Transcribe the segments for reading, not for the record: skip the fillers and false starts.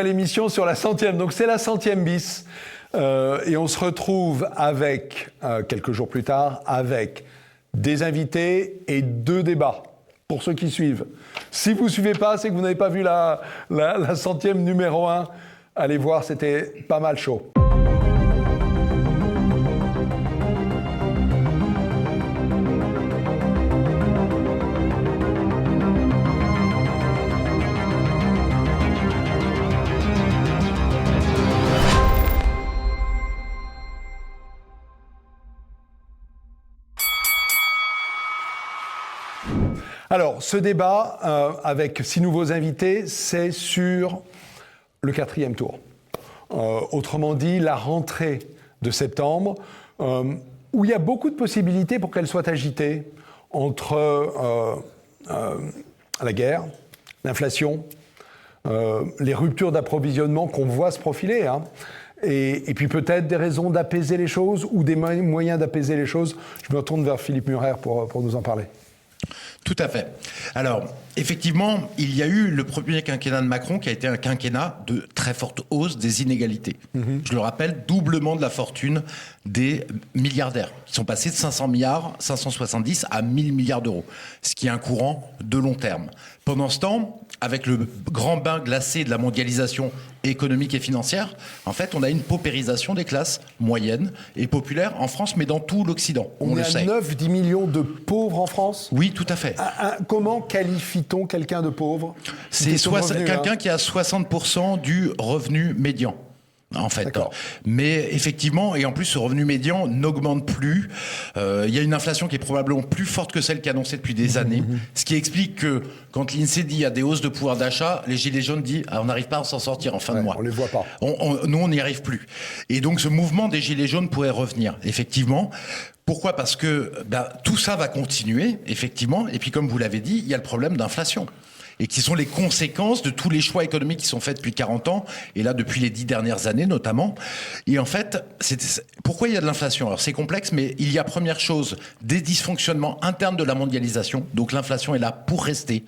nouvelle émission sur la 100e. Donc c'est la 100e bis. Et on se retrouve avec, quelques jours plus tard, avec des invités et 2 débats, pour ceux qui suivent. Si vous ne suivez pas, c'est que vous n'avez pas vu la 100e numéro 1. Allez voir, c'était pas mal chaud. Alors, ce débat, avec 6 nouveaux invités, c'est sur le 4e tour. Autrement dit, la rentrée de septembre, où il y a beaucoup de possibilités pour qu'elle soit agitée entre la guerre, l'inflation, les ruptures d'approvisionnement qu'on voit se profiler, hein, et puis peut-être des raisons d'apaiser les choses ou des moyens d'apaiser les choses. Je me retourne vers Philippe Murer pour nous en parler. Tout à fait. Alors, effectivement, il y a eu le premier quinquennat de Macron qui a été un quinquennat de très forte hausse des inégalités. Je le rappelle, doublement de la fortune des milliardaires, qui sont passés de 500 milliards, 570 à 1000 milliards d'euros, ce qui est un courant de long terme. Pendant ce temps, avec le grand bain glacé de la mondialisation économique et financière, en fait, on a une paupérisation des classes moyennes et populaires en France, mais dans tout l'Occident. On est à 9-10 millions de pauvres en France ? Oui, tout à fait. Comment qualifie-t-on quelqu'un de pauvre ? C'est quelqu'un qui a 60% du revenu médian. En fait. D'accord. Mais effectivement, et en plus ce revenu médian n'augmente plus. Il y a une inflation qui est probablement plus forte que celle qui est annoncée depuis des années. Ce qui explique que quand l'INSEE dit il y a des hausses de pouvoir d'achat, les Gilets jaunes disent on n'arrive pas à s'en sortir en fin de mois. On les voit pas. Nous, on n'y arrive plus. Et donc ce mouvement des Gilets jaunes pourrait revenir, effectivement. Pourquoi ? Parce que tout ça va continuer, effectivement. Et puis comme vous l'avez dit, il y a le problème d'inflation. Et qui sont les conséquences de tous les choix économiques qui sont faits depuis 40 ans, et là depuis les 10 dernières années notamment. Et en fait, pourquoi il y a de l'inflation ? Alors c'est complexe, mais il y a première chose, des dysfonctionnements internes de la mondialisation, donc l'inflation est là pour rester.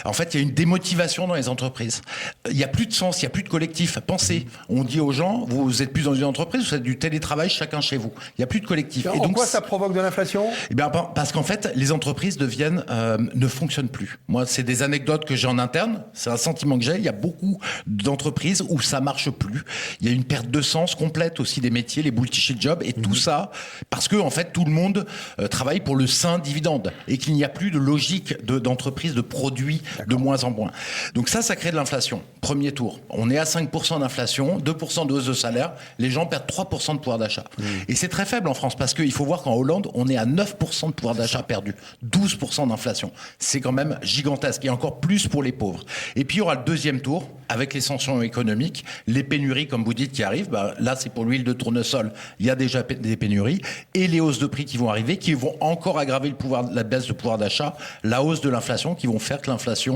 En fait, il y a une démotivation dans les entreprises. Il n'y a plus de sens, il n'y a plus de collectif. Pensez, on dit aux gens, vous êtes plus dans une entreprise, vous faites du télétravail chacun chez vous. Il n'y a plus de collectif. Et donc, ça provoque de l'inflation ? Eh bien, parce qu'en fait, les entreprises ne fonctionnent plus. Moi, c'est des anecdotes que j'ai en interne, c'est un sentiment que j'ai. Il y a beaucoup d'entreprises où ça marche plus. Il y a une perte de sens complète aussi des métiers, les bullshit jobs et tout ça, parce que en fait tout le monde travaille pour le sain dividende et qu'il n'y a plus de logique d'entreprise, de produits de moins en moins. Donc ça crée de l'inflation. Premier tour, on est à 5% d'inflation, 2% de hausse de salaire, les gens perdent 3% de pouvoir d'achat. Et c'est très faible en France parce qu'il faut voir qu'en Hollande, on est à 9% de pouvoir d'achat perdu, 12% d'inflation. C'est quand même gigantesque et encore plus pour les pauvres. Et puis il y aura le deuxième tour avec les sanctions économiques, les pénuries comme vous dites qui arrivent. Là c'est pour l'huile de tournesol, il y a déjà des pénuries et les hausses de prix qui vont arriver, qui vont encore aggraver la baisse de pouvoir d'achat, la hausse de l'inflation, qui vont faire que l'inflation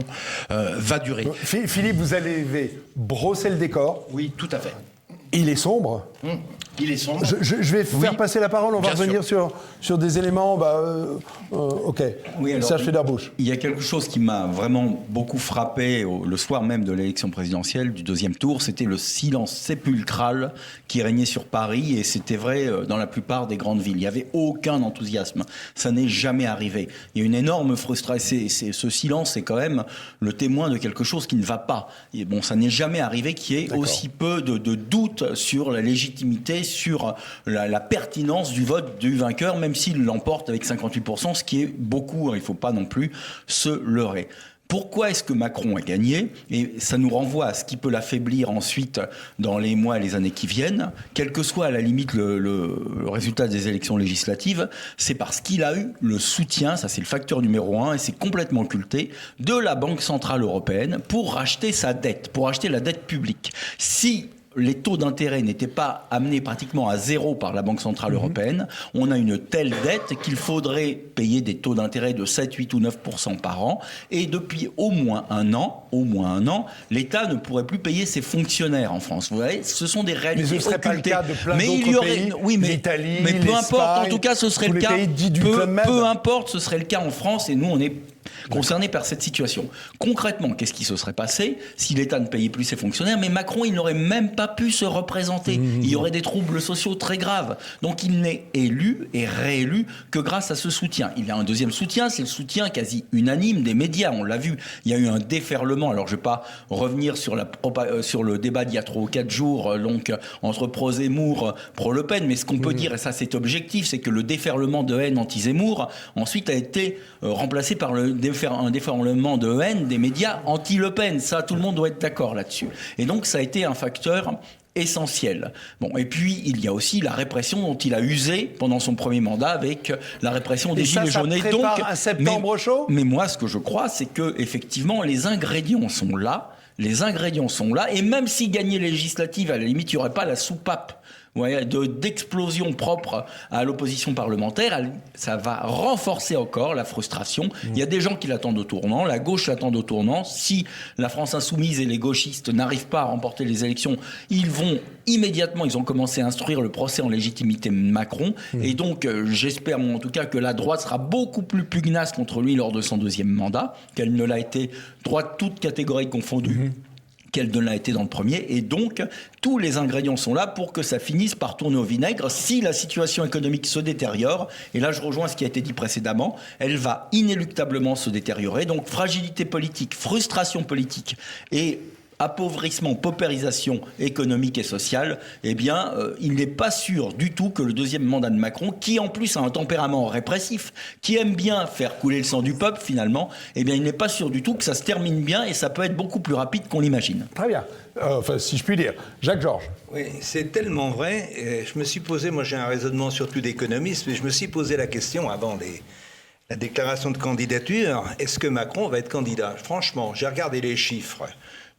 va durer. Philippe, vous allez brosser le décor. Oui, tout à fait. Il est sombre. Il est sombre. Je vais faire passer la parole, on va revenir sur des éléments. Ok, oui, alors, Serge Federbusch. Il y a quelque chose qui m'a vraiment beaucoup frappé le soir même de l'élection présidentielle du deuxième tour, c'était le silence sépulcral qui régnait sur Paris, et c'était vrai dans la plupart des grandes villes. Il n'y avait aucun enthousiasme. Ça n'est jamais arrivé. Il y a une énorme frustration. Ce silence est quand même le témoin de quelque chose qui ne va pas. Et bon, ça n'est jamais arrivé qu'il y ait aussi peu de doute sur la légitimité, sur la pertinence du vote du vainqueur, même s'il l'emporte avec 58%, ce qui est beaucoup, il ne faut pas non plus se leurrer. Pourquoi est-ce que Macron a gagné ? Et ça nous renvoie à ce qui peut l'affaiblir ensuite dans les mois et les années qui viennent, quel que soit à la limite le résultat des élections législatives, c'est parce qu'il a eu le soutien, ça c'est le facteur numéro 1, et c'est complètement occulté, de la Banque Centrale Européenne pour racheter sa dette, pour acheter la dette publique. Si les taux d'intérêt n'étaient pas amenés pratiquement à zéro par la Banque Centrale Européenne, on a une telle dette qu'il faudrait payer des taux d'intérêt de 7, 8 ou 9% par an. Et depuis au moins un an, l'État ne pourrait plus payer ses fonctionnaires en France. Vous voyez, ce sont des réalités occultées. Mais ce ne serait pas le cas de plein d'autres pays, l'Italie, mais peu importe, en l'Espagne, tout cas, ce serait le cas. Peu Peu importe, ce serait le cas en France, et nous, on est concernés par cette situation. Concrètement, qu'est-ce qui se serait passé si l'État ne payait plus ses fonctionnaires? Mais Macron, il n'aurait même pas pu se représenter. Il y aurait des troubles sociaux très graves. Donc il n'est élu et réélu que grâce à ce soutien. Il y a un deuxième soutien, c'est le soutien quasi unanime des médias. On l'a vu, il y a eu un déferlement. Alors je ne vais pas revenir sur le débat d'il y a 3 ou 4 jours, donc entre pro-Zemmour, pro-Le Pen, mais ce qu'on peut dire, et ça c'est objectif, c'est que le déferlement de haine anti-Zemmour ensuite a été remplacé par un déferlement de haine des médias anti-Le Pen. Ça, tout le monde doit être d'accord là-dessus. Et donc, ça a été un facteur essentiel. Bon, et puis, il y a aussi la répression dont il a usé pendant son premier mandat avec la répression des Gilets jaunes. Et ça prépare un septembre chaud ? Mais moi, ce que je crois, c'est que effectivement, les ingrédients sont là. Et même s'il gagnait les législatives, à la limite, il n'y aurait pas la soupape d'explosion propre à l'opposition parlementaire. Ça va renforcer encore la frustration. Il y a des gens qui l'attendent au tournant, la gauche l'attend au tournant. Si la France insoumise et les gauchistes n'arrivent pas à remporter les élections, ils ont commencé à instruire le procès en légitimité Macron. Et donc, j'espère en tout cas que la droite sera beaucoup plus pugnace contre lui lors de son deuxième mandat, qu'elle ne l'a été, droite toute catégorie confondue. Qu'elle ne l'a été dans le premier, et donc tous les ingrédients sont là pour que ça finisse par tourner au vinaigre. Si la situation économique se détériore, et là je rejoins ce qui a été dit précédemment, elle va inéluctablement se détériorer, donc fragilité politique, frustration politique et appauvrissement, paupérisation économique et sociale, eh bien, il n'est pas sûr du tout que le deuxième mandat de Macron, qui en plus a un tempérament répressif, qui aime bien faire couler le sang du peuple finalement, eh bien, il n'est pas sûr du tout que ça se termine bien, et ça peut être beaucoup plus rapide qu'on l'imagine. Très bien. Enfin, si je puis dire. Jacques Georges. Oui, c'est tellement vrai. Je me suis posé, moi j'ai un raisonnement surtout d'économiste, mais je me suis posé la question avant la déclaration de candidature, est-ce que Macron va être candidat? Franchement, j'ai regardé les chiffres.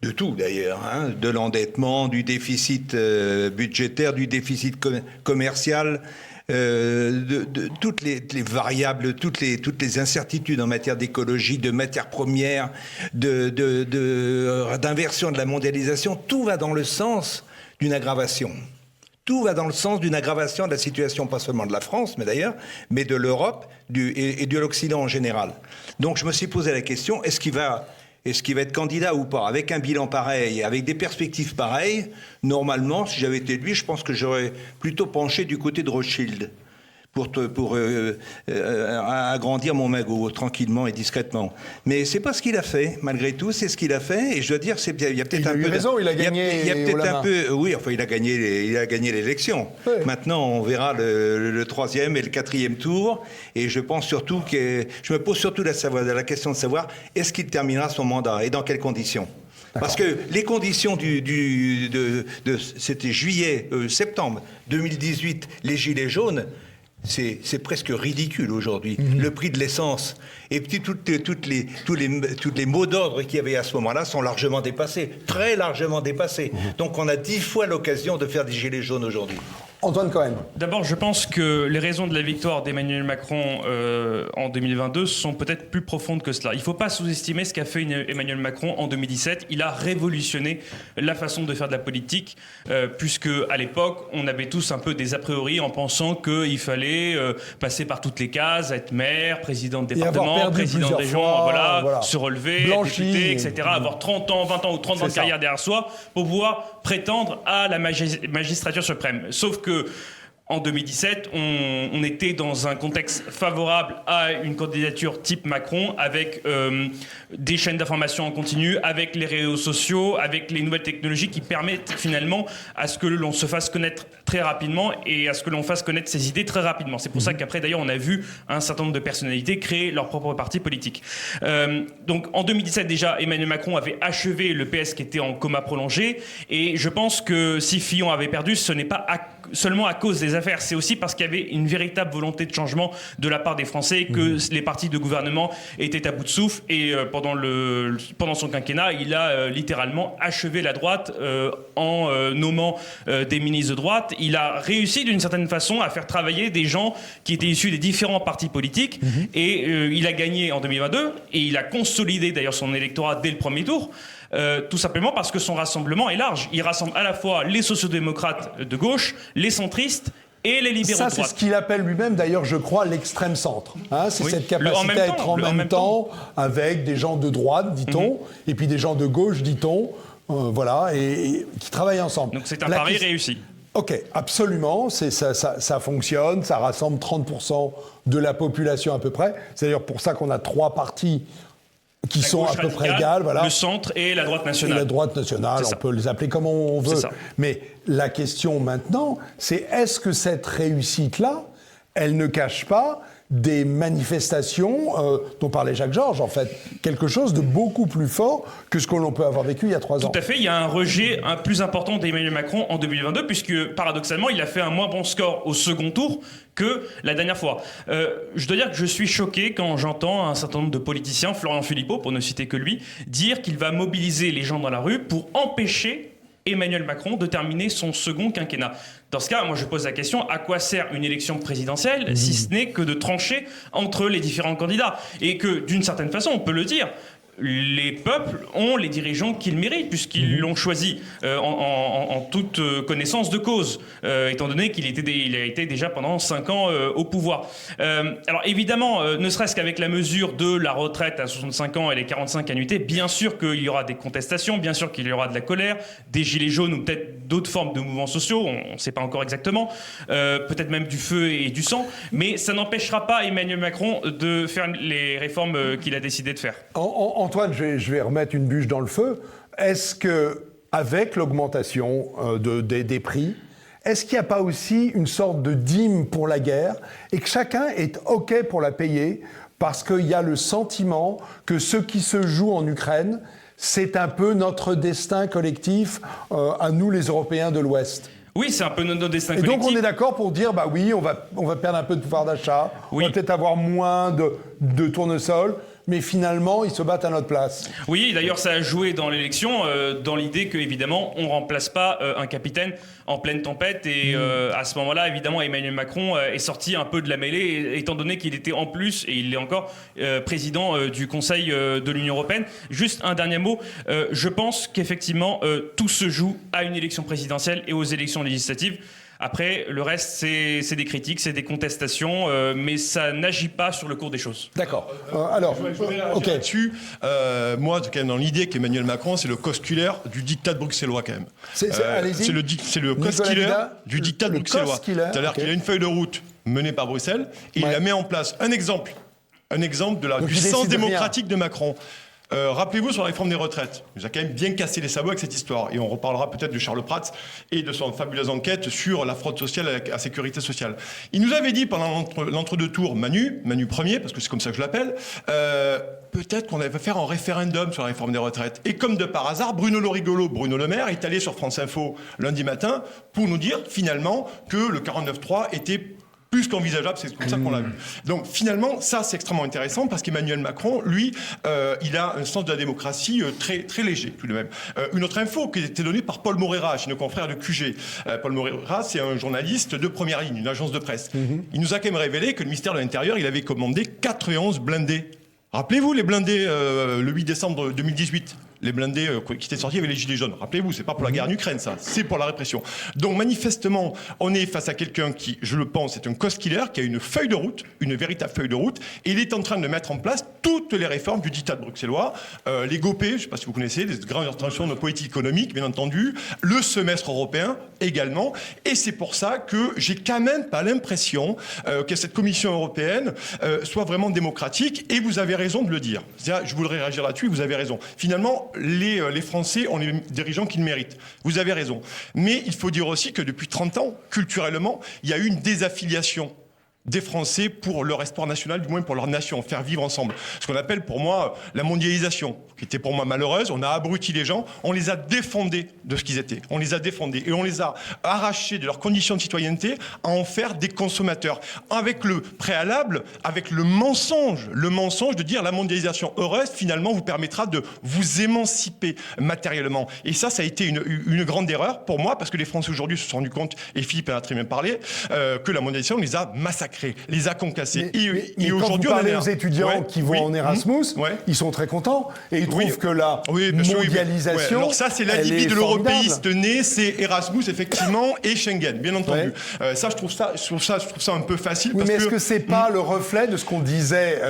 De tout d'ailleurs, de l'endettement, du déficit budgétaire, du déficit commercial, de toutes les variables, toutes les incertitudes en matière d'écologie, de matières premières, d'inversion de la mondialisation. Tout va dans le sens d'une aggravation. Tout va dans le sens d'une aggravation de la situation, pas seulement de la France, mais de l'Europe et de l'Occident en général. Donc je me suis posé la question, est-ce qu'il va être candidat ou pas? Avec un bilan pareil, avec des perspectives pareilles, normalement, si j'avais été lui, je pense que j'aurais plutôt penché du côté de Rothschild pour agrandir mon magot tranquillement et discrètement. Mais c'est pas ce qu'il a fait, malgré tout, c'est ce qu'il a fait, et je dois dire, il y a peut-être un peu... Il a eu raison, il a gagné. Il y a peut-être un peu... Oui, enfin, il a gagné l'élection. Oui. Maintenant, on verra le troisième et le quatrième tour, et je pense surtout que... Je me pose surtout la question de savoir, est-ce qu'il terminera son mandat, et dans quelles conditions? Parce que les conditions c'était septembre 2018, les Gilets jaunes, c'est presque ridicule aujourd'hui. Le prix de l'essence et puis tous les mots d'ordre qu'il y avait à ce moment-là sont largement dépassés, très largement dépassés. Donc on a 10 fois l'occasion de faire des Gilets jaunes aujourd'hui. Antoine Cohen. D'abord, je pense que les raisons de la victoire d'Emmanuel Macron en 2022 sont peut-être plus profondes que cela. Il ne faut pas sous-estimer ce qu'a fait Emmanuel Macron en 2017. Il a révolutionné la façon de faire de la politique, puisque à l'époque, on avait tous un peu des a priori en pensant qu'il fallait passer par toutes les cases, être maire, président de département, président de région, voilà, se relever, député, etc., avoir 30 ans, 20 ans ou 30 ans de carrière derrière soi pour pouvoir prétendre à la magistrature suprême. Sauf que en 2017, on était dans un contexte favorable à une candidature type Macron, avec des chaînes d'information en continu, avec les réseaux sociaux, avec les nouvelles technologies qui permettent finalement à ce que l'on se fasse connaître très rapidement et à ce que l'on fasse connaître ses idées très rapidement. C'est pour ça qu'après, d'ailleurs, on a vu un certain nombre de personnalités créer leur propre parti politique. Donc en 2017, déjà, Emmanuel Macron avait achevé le PS qui était en coma prolongé, et je pense que si Fillon avait perdu, ce n'est pas seulement à cause des affaires, c'est aussi parce qu'il y avait une véritable volonté de changement de la part des Français, que les partis de gouvernement étaient à bout de souffle, et pendant son quinquennat, il a littéralement achevé la droite en nommant des ministres de droite. Il a réussi d'une certaine façon à faire travailler des gens qui étaient issus des différents partis politiques, et il a gagné en 2022, et il a consolidé d'ailleurs son électorat dès le premier tour. Tout simplement parce que son rassemblement est large. Il rassemble à la fois les sociodémocrates de gauche, les centristes et les libéraux Ça, de c'est droite. ce qu'il appelle lui-même, d'ailleurs, je crois, l'extrême centre. Hein, c'est Oui. cette En capacité même à temps, être en en même même temps avec des gens de droite, dit-on, et puis des gens de gauche, dit-on, voilà, et qui travaillent ensemble. Donc c'est un La pari question- réussi. Ok, absolument, ça fonctionne, ça rassemble 30% de la population à peu près. C'est d'ailleurs pour ça qu'on a 3 partis qui La sont à gauche peu près radicale, égales. Voilà. le centre et la droite Et nationale. la droite nationale, C'est on ça. peut les appeler comme on veut. C'est ça. Mais la question maintenant, c'est est-ce que cette réussite-là, elle ne cache pas des manifestations dont parlait Jacques Georges, en fait, quelque chose de beaucoup plus fort que ce que l'on peut avoir vécu il y a 3 ans. Tout à fait, il y a un rejet plus important d'Emmanuel Macron en 2022, puisque paradoxalement, il a fait un moins bon score au second tour que la dernière fois. Je dois dire que je suis choqué quand j'entends un certain nombre de politiciens, Florian Philippot, pour ne citer que lui, dire qu'il va mobiliser les gens dans la rue pour empêcher Emmanuel Macron de terminer son second quinquennat. Dans ce cas, moi je pose la question, à quoi sert une élection présidentielle si ce n'est que de trancher entre les différents candidats? Et que d'une certaine façon, on peut le dire, les peuples ont les dirigeants qu'ils méritent, puisqu'ils l'ont choisi en toute connaissance de cause, étant donné qu'il a été déjà pendant 5 ans au pouvoir. Alors évidemment, ne serait-ce qu'avec la mesure de la retraite à 65 ans et les 45 annuités, bien sûr qu'il y aura des contestations, bien sûr qu'il y aura de la colère, des gilets jaunes ou peut-être d'autres formes de mouvements sociaux, on ne sait pas encore exactement, peut-être même du feu et du sang, mais ça n'empêchera pas Emmanuel Macron de faire les réformes qu'il a décidé de faire. Antoine, je vais remettre une bûche dans le feu. Est-ce que, avec l'augmentation des prix, est-ce qu'il n'y a pas aussi une sorte de dîme pour la guerre et que chacun est OK pour la payer parce qu'il y a le sentiment que ce qui se joue en Ukraine, c'est un peu notre destin collectif à nous les Européens de l'Ouest? Oui, c'est un peu notre destin Et collectif. donc on est d'accord pour dire, bah oui, on va perdre un peu de pouvoir d'achat, Oui. on va peut-être avoir moins de tournesol, mais finalement, ils se battent à notre place. Oui, d'ailleurs, ça a joué dans l'élection, dans l'idée qu'évidemment, on ne remplace pas un capitaine en pleine tempête. Et à ce moment-là, évidemment, Emmanuel Macron est sorti un peu de la mêlée, étant donné qu'il était en plus, et il est encore, président du Conseil de l'Union européenne. Juste un dernier mot. Je pense qu'effectivement, tout se joue à une élection présidentielle et aux élections législatives. Après, le reste, c'est des critiques, c'est des contestations, mais ça n'agit pas sur le cours des choses. D'accord. Alors, ok. Là-dessus, moi, quand même, dans l'idée qu'Emmanuel Macron, c'est le costkiller du diktat bruxellois, quand même. Allez-y. C'est le Nicolas costkiller Vida, du diktat le bruxellois. costkiller, C'est-à-dire ok. qu'il a une feuille de route menée par Bruxelles et il la met en place. Un exemple de la Donc, il puissance décide de rien. démocratique de Macron. Rappelez-vous sur la réforme des retraites, il nous a quand même bien cassé les sabots avec cette histoire. Et on reparlera peut-être de Charles Prats et de son fabuleuse enquête sur la fraude sociale à la sécurité sociale. Il nous avait dit pendant l'entre-deux tours, Manu premier, parce que c'est comme ça que je l'appelle, peut-être qu'on allait faire un référendum sur la réforme des retraites. Et comme de par hasard, Bruno Le Maire, est allé sur France Info lundi matin pour nous dire finalement que le 49.3 était plus qu'envisageable, c'est comme ça qu'on l'a vu. Donc finalement, ça c'est extrêmement intéressant parce qu'Emmanuel Macron, lui, il a un sens de la démocratie très, très léger tout de même. Une autre info qui a été donnée par Paul Moreira, chez nos confrères de QG. Paul Moreira, c'est un journaliste de première ligne, une agence de presse. Il nous a quand même révélé que le ministère de l'Intérieur, il avait commandé 91 blindés. Rappelez-vous les blindés le 8 décembre 2018. Les blindés qui étaient sortis avec les gilets jaunes. Rappelez-vous, c'est pas pour la guerre en Ukraine, ça. C'est pour la répression. Donc, manifestement, on est face à quelqu'un qui, je le pense, est un cost-killer, qui a une feuille de route, une véritable feuille de route, et il est en train de mettre en place toutes les réformes du diktat bruxellois, les GOPE, je ne sais pas si vous connaissez, les grandes intentions de politique économique, bien entendu, le semestre européen également, et c'est pour ça que j'ai quand même pas l'impression que cette Commission européenne soit vraiment démocratique, et vous avez raison de le dire. Je voudrais réagir là-dessus, vous avez raison. Finalement, les Français ont les dirigeants qu'ils méritent. Vous avez raison. Mais il faut dire aussi que depuis 30 ans, culturellement, il y a eu une désaffiliation des Français pour leur espoir national, du moins pour leur nation, faire vivre ensemble. Ce qu'on appelle pour moi la mondialisation, qui était pour moi malheureuse. On a abruti les gens, on les a défendés de ce qu'ils étaient. On les a défendés et on les a arrachés de leurs conditions de citoyenneté à en faire des consommateurs. Avec le préalable, avec le mensonge de dire la mondialisation heureuse, finalement, vous permettra de vous émanciper matériellement. Et ça a été une grande erreur pour moi, parce que les Français aujourd'hui se sont rendus compte, et Philippe en a très bien parlé, que la mondialisation les a massacrés. massacrés, les a concassés. Mais et quand aujourd'hui, vous parlez on aux étudiants qui vont en Erasmus, ils sont très contents et ils trouvent que la mondialisation. Alors ça, c'est elle l'alibi est de formidable. l'européiste né, c'est Erasmus effectivement et Schengen, bien entendu. Ça, je trouve ça un peu facile. Oui, parce mais est-ce que c'est pas le reflet de ce qu'on disait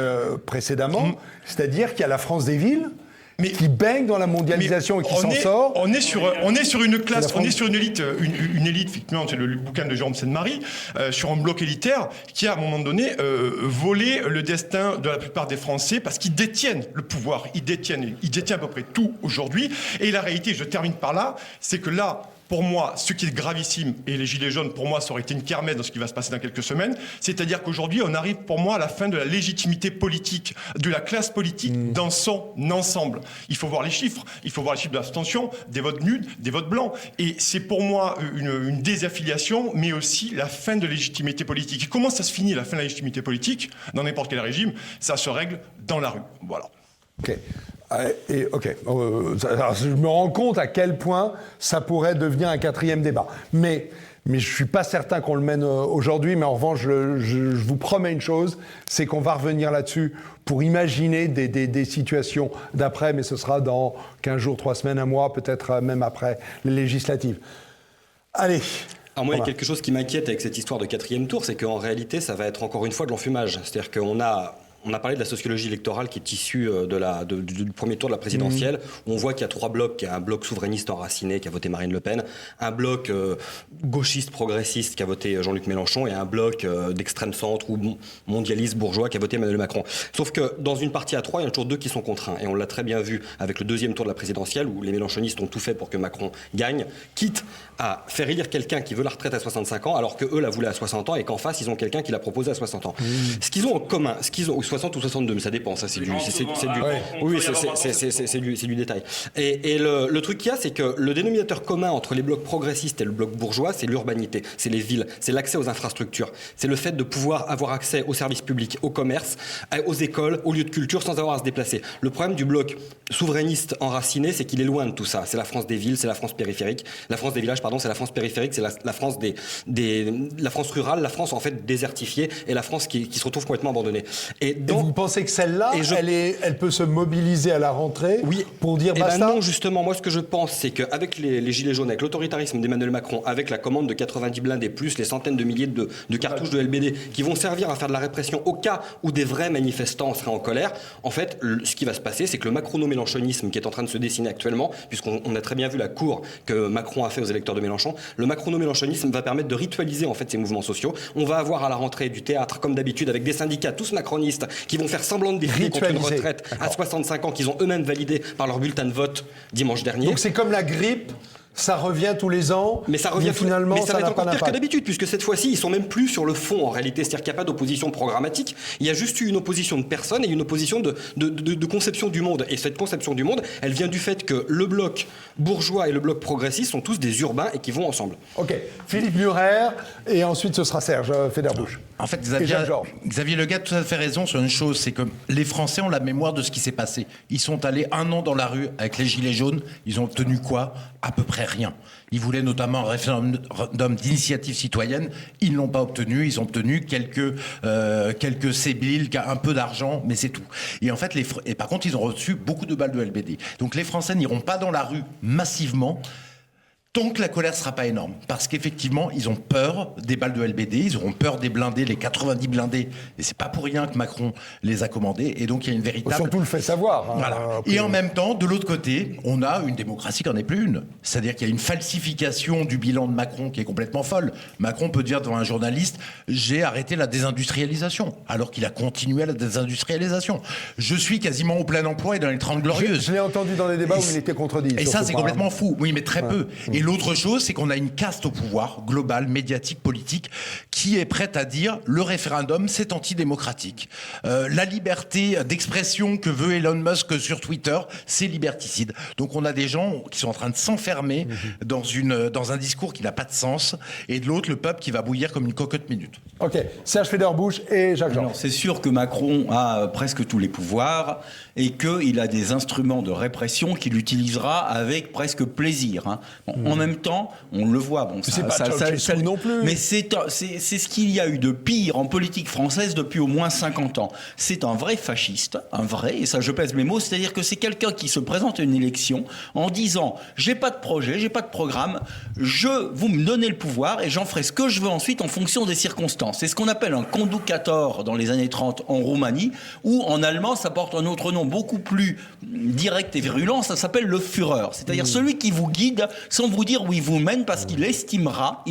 précédemment, c'est-à-dire qu'il y a la France des villes qui baigne dans la mondialisation et qui s'en sort. On est sur une classe, on est sur une élite, effectivement, c'est le bouquin de Jérôme Seine-Marie, sur un bloc élitaire qui a à un moment donné volé le destin de la plupart des Français parce qu'ils détiennent le pouvoir, ils détiennent à peu près tout aujourd'hui. Et la réalité, je termine par là, c'est que là, pour moi, ce qui est gravissime, et les Gilets jaunes, pour moi, ça aurait été une kermesse dans ce qui va se passer dans quelques semaines, c'est-à-dire qu'aujourd'hui, on arrive, pour moi, à la fin de la légitimité politique, de la classe politique dans son ensemble. Il faut voir les chiffres de l'abstention, des votes nuls, des votes blancs. Et c'est pour moi une désaffiliation, mais aussi la fin de légitimité politique. Et comment ça se finit, la fin de la légitimité politique, dans n'importe quel régime? Ça se règle dans la rue. Voilà. OK. Alors, je me rends compte à quel point ça pourrait devenir un quatrième débat. Mais je ne suis pas certain qu'on le mène aujourd'hui. Mais en revanche, je vous promets une chose, c'est qu'on va revenir là-dessus pour imaginer des situations d'après, mais ce sera dans 15 jours, 3 semaines, un mois, peut-être même après les législatives. Allez. Alors moi, il y a quelque chose qui m'inquiète avec cette histoire de quatrième tour, c'est qu'en réalité, ça va être encore une fois de l'enfumage. C'est-à-dire qu'on a parlé de la sociologie électorale qui est issue du premier tour de la présidentielle, où on voit qu'il y a 3 blocs. Il y a un bloc souverainiste enraciné qui a voté Marine Le Pen, un bloc gauchiste progressiste qui a voté Jean-Luc Mélenchon et un bloc d'extrême centre ou mondialiste bourgeois qui a voté Emmanuel Macron. Sauf que dans une partie à 3, il y en a toujours 2 qui sont contre 1. Et on l'a très bien vu avec le deuxième tour de la présidentielle où les mélenchonistes ont tout fait pour que Macron gagne, quitte à faire élire quelqu'un qui veut la retraite à 65 ans alors qu'eux la voulaient à 60 ans et qu'en face, ils ont quelqu'un qui l'a proposé à 60 ans. Ce qu'ils ont en commun, 60 ou 62, mais ça dépend, ça c'est du détail. Et le truc qu'il y a, c'est que le dénominateur commun entre les blocs progressistes et le bloc bourgeois, c'est l'urbanité, c'est les villes, c'est l'accès aux infrastructures, c'est le fait de pouvoir avoir accès aux services publics, au commerce, aux écoles, aux lieux de culture sans avoir à se déplacer. Le problème du bloc souverainiste enraciné, c'est qu'il est loin de tout ça. C'est la France des villes, c'est la France périphérique, la France des villages, c'est la France périphérique, c'est la France la France rurale, la France en fait désertifiée et la France qui se retrouve complètement abandonnée. Et vous pensez que celle-là, elle peut se mobiliser à la rentrée pour dire basta? Non, justement, moi ce que je pense, c'est qu'avec les Gilets jaunes, avec l'autoritarisme d'Emmanuel Macron, avec la commande de 90 blindés, plus les centaines de milliers de cartouches de LBD qui vont servir à faire de la répression au cas où des vrais manifestants seraient en colère, en fait, ce qui va se passer, c'est que le macrono-mélenchonisme qui est en train de se dessiner actuellement, puisqu'on a très bien vu la cour que Macron a fait aux électeurs de Mélenchon, le macrono-mélenchonisme va permettre de ritualiser en fait ces mouvements sociaux. On va avoir à la rentrée du théâtre, comme d'habitude, avec des syndicats tous macronistes qui vont faire semblant de défiler contre une retraite à 65 ans qu'ils ont eux-mêmes validé par leur bulletin de vote dimanche dernier. Donc c'est comme la grippe, ça revient tous les ans, mais ça revient finalement, mais ça va n'a être pas encore pire d'impact. que d'habitude, puisque cette fois-ci, ils sont même plus sur le fond en réalité. C'est-à-dire qu'il n'y a pas d'opposition programmatique, il y a juste eu une opposition de personnes et une opposition de conception du monde. Et cette conception du monde, elle vient du fait que le bloc bourgeois et le bloc progressiste sont tous des urbains et qui vont ensemble. Ok, Philippe Murer, et ensuite ce sera Serge Federbusch. En fait, Xavier Legat a tout à fait raison sur une chose, c'est que les Français ont la mémoire de ce qui s'est passé. Ils sont allés 1 an dans la rue avec les Gilets jaunes, ils ont obtenu quoi? À peu près rien. Ils voulaient notamment un référendum d'initiative citoyenne, ils ne l'ont pas obtenu, ils ont obtenu quelques sébiles, un peu d'argent, mais c'est tout. Et en fait, et par contre, ils ont reçu beaucoup de balles de LBD. Donc les Français n'iront pas dans la rue massivement, tant que la colère ne sera pas énorme. Parce qu'effectivement, ils ont peur des balles de LBD, ils auront peur des blindés, les 90 blindés. Et c'est pas pour rien que Macron les a commandés. Et donc, il y a une véritable... Surtout le fait savoir. Voilà. Et en même temps, de l'autre côté, on a une démocratie qui n'en est plus une. C'est-à-dire qu'il y a une falsification du bilan de Macron qui est complètement folle. Macron peut dire devant un journaliste « J'ai arrêté la désindustrialisation », alors qu'il a continué la désindustrialisation. Je suis quasiment au plein emploi et dans les 30 glorieuses. Je l'ai entendu dans les débats où il était contredit. Et ça, c'est complètement fou. Oui, mais très peu. Et l'autre chose, c'est qu'on a une caste au pouvoir, globale, médiatique, politique, qui est prête à dire le référendum, c'est antidémocratique. La liberté d'expression que veut Elon Musk sur Twitter, c'est liberticide. Donc on a des gens qui sont en train de s'enfermer dans un discours qui n'a pas de sens, et de l'autre, le peuple qui va bouillir comme une cocotte minute. Ok, Serge Federbusch et Jacques Jean. Alors, c'est sûr que Macron a presque tous les pouvoirs et qu'il a des instruments de répression qu'il utilisera avec presque plaisir. Hein. En même temps, on le voit. Bon, c'est pas Ceausescu non plus. Mais c'est ce qu'il y a eu de pire en politique française depuis au moins 50 ans. C'est un vrai fasciste, et ça je pèse mes mots, c'est-à-dire que c'est quelqu'un qui se présente à une élection en disant « j'ai pas de projet, j'ai pas de programme, vous me donnez le pouvoir et j'en ferai ce que je veux ensuite en fonction des circonstances ». C'est ce qu'on appelle un conducator dans les années 30 en Roumanie, ou en allemand ça porte un autre nom beaucoup plus direct et virulent, ça s'appelle le Führer, c'est-à-dire celui qui vous guide sans vous dire où il vous mène parce qu'il estimera,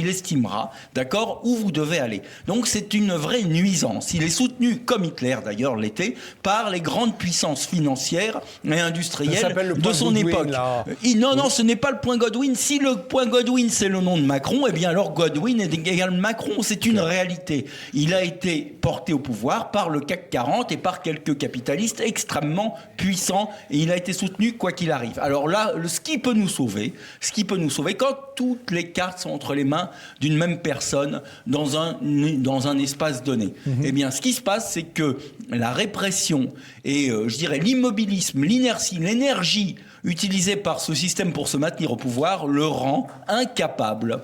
d'accord, où vous devez aller. Donc c'est une vraie nuisance. Il est soutenu, comme Hitler d'ailleurs l'était, par les grandes puissances financières et industrielles de son époque. Non, ce n'est pas le point Godwin. Si le point Godwin c'est le nom de Macron, eh bien alors Godwin est égal Macron. C'est une réalité. Il a été porté au pouvoir par le CAC 40 et par quelques capitalistes extrêmement puissants et il a été soutenu quoi qu'il arrive. Alors là, ce qui peut nous sauver, quand toutes les cartes sont entre les mains d'une même personne dans un espace donné. Eh bien, ce qui se passe, c'est que la répression et, je dirais, l'immobilisme, l'inertie, l'énergie utilisée par ce système pour se maintenir au pouvoir le rend incapable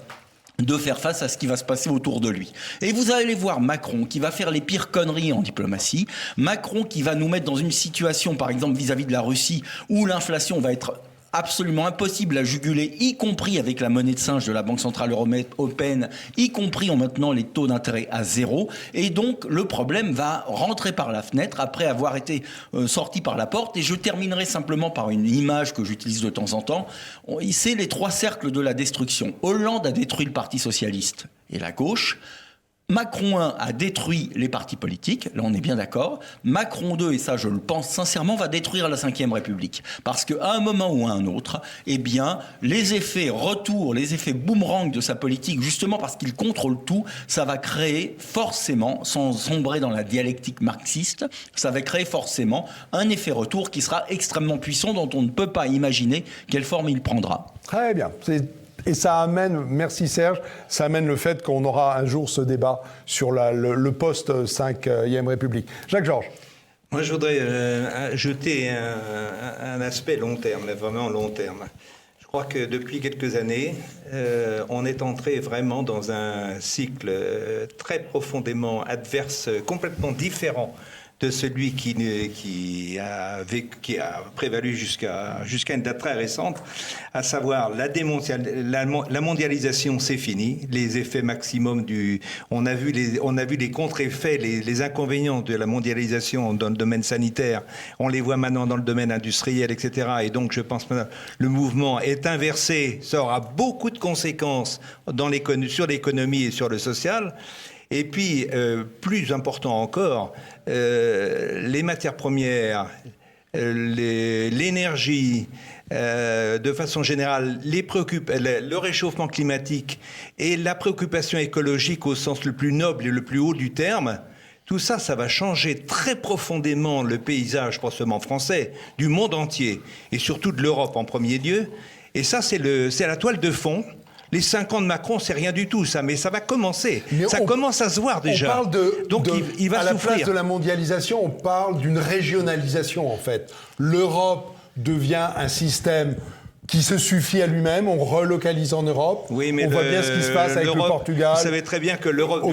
de faire face à ce qui va se passer autour de lui. Et vous allez voir Macron qui va faire les pires conneries en diplomatie, Macron qui va nous mettre dans une situation, par exemple vis-à-vis de la Russie, où l'inflation va être absolument impossible à juguler, y compris avec la monnaie de singe de la Banque Centrale Européenne, y compris en maintenant les taux d'intérêt à zéro. Et donc, le problème va rentrer par la fenêtre après avoir été sorti par la porte. Et je terminerai simplement par une image que j'utilise de temps en temps. C'est les 3 cercles de la destruction. Hollande a détruit le Parti socialiste et la gauche. Macron 1 a détruit les partis politiques, là on est bien d'accord. Macron 2, et ça je le pense sincèrement, va détruire la Ve République. Parce qu'à un moment ou à un autre, eh bien, les effets retour, les effets boomerang de sa politique, justement parce qu'il contrôle tout, ça va créer forcément, sans sombrer dans la dialectique marxiste, ça va créer forcément un effet retour qui sera extrêmement puissant, dont on ne peut pas imaginer quelle forme il prendra. Très bien. Et ça amène, merci Serge, ça amène le fait qu'on aura un jour ce débat sur le post-5e République. Jacques-Georges. Moi, je voudrais ajouter un aspect long terme, mais vraiment long terme. Je crois que depuis quelques années, on est entré vraiment dans un cycle très profondément adverse, complètement différent de celui qui a prévalu jusqu'à une date très récente, à savoir la mondialisation, c'est fini. Les effets maximum on a vu les contre-effets, les inconvénients de la mondialisation dans le domaine sanitaire. On les voit maintenant dans le domaine industriel, etc. Et donc, je pense que le mouvement est inversé. Ça aura beaucoup de conséquences sur l'économie et sur le social. Et puis, plus important encore, les matières premières, l'énergie, de façon générale, le réchauffement climatique et la préoccupation écologique au sens le plus noble et le plus haut du terme, tout ça, ça va changer très profondément le paysage, pas seulement français, du monde entier, et surtout de l'Europe en premier lieu. Et ça, c'est la toile de fond. Les 5 ans de Macron, c'est rien du tout, ça, mais ça va commencer. Ça commence à se voir déjà. On parle il va à la place de la mondialisation, on parle d'une régionalisation, en fait. L'Europe devient un système qui se suffit à lui-même, on relocalise en Europe. Oui, mais on voit bien ce qui se passe avec le Portugal. Vous savez très bien que l'Europe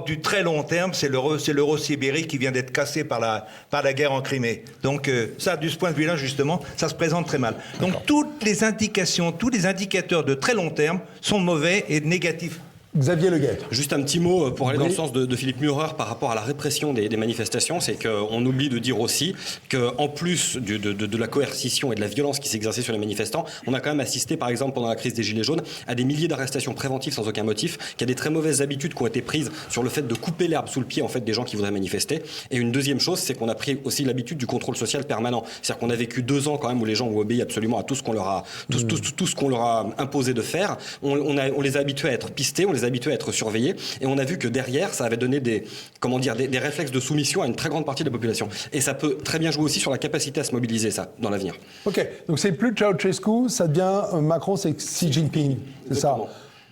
du très long terme, c'est l'Euro-Sibérie qui vient d'être cassée par la guerre en Crimée. Donc ça, de ce point de vue-là, justement, ça se présente très mal. Donc toutes les indications, tous les indicateurs de très long terme sont mauvais et négatifs. Xavier Le Guet. Juste un petit mot pour aller dans le sens de Philippe Murer par rapport à la répression des manifestations, c'est qu'on oublie de dire aussi qu'en plus de la coercition et de la violence qui s'exerçait sur les manifestants, on a quand même assisté par exemple pendant la crise des Gilets jaunes à des milliers d'arrestations préventives sans aucun motif, qu'il y a des très mauvaises habitudes qui ont été prises sur le fait de couper l'herbe sous le pied en fait des gens qui voudraient manifester. Et une deuxième chose, c'est qu'on a pris aussi l'habitude du contrôle social permanent. C'est-à-dire qu'on a vécu 2 ans quand même où les gens ont obéi absolument à tout ce qu'on leur a tout ce qu'on leur a imposé de faire. On les a habitués à être pistés, on les a habitués à être surveillés. Et on a vu que derrière, ça avait donné des réflexes de soumission à une très grande partie de la population. Et ça peut très bien jouer aussi sur la capacité à se mobiliser, ça, dans l'avenir. Ok, donc c'est plus Ceausescu, ça devient Macron, c'est Xi Jinping, c'est ça.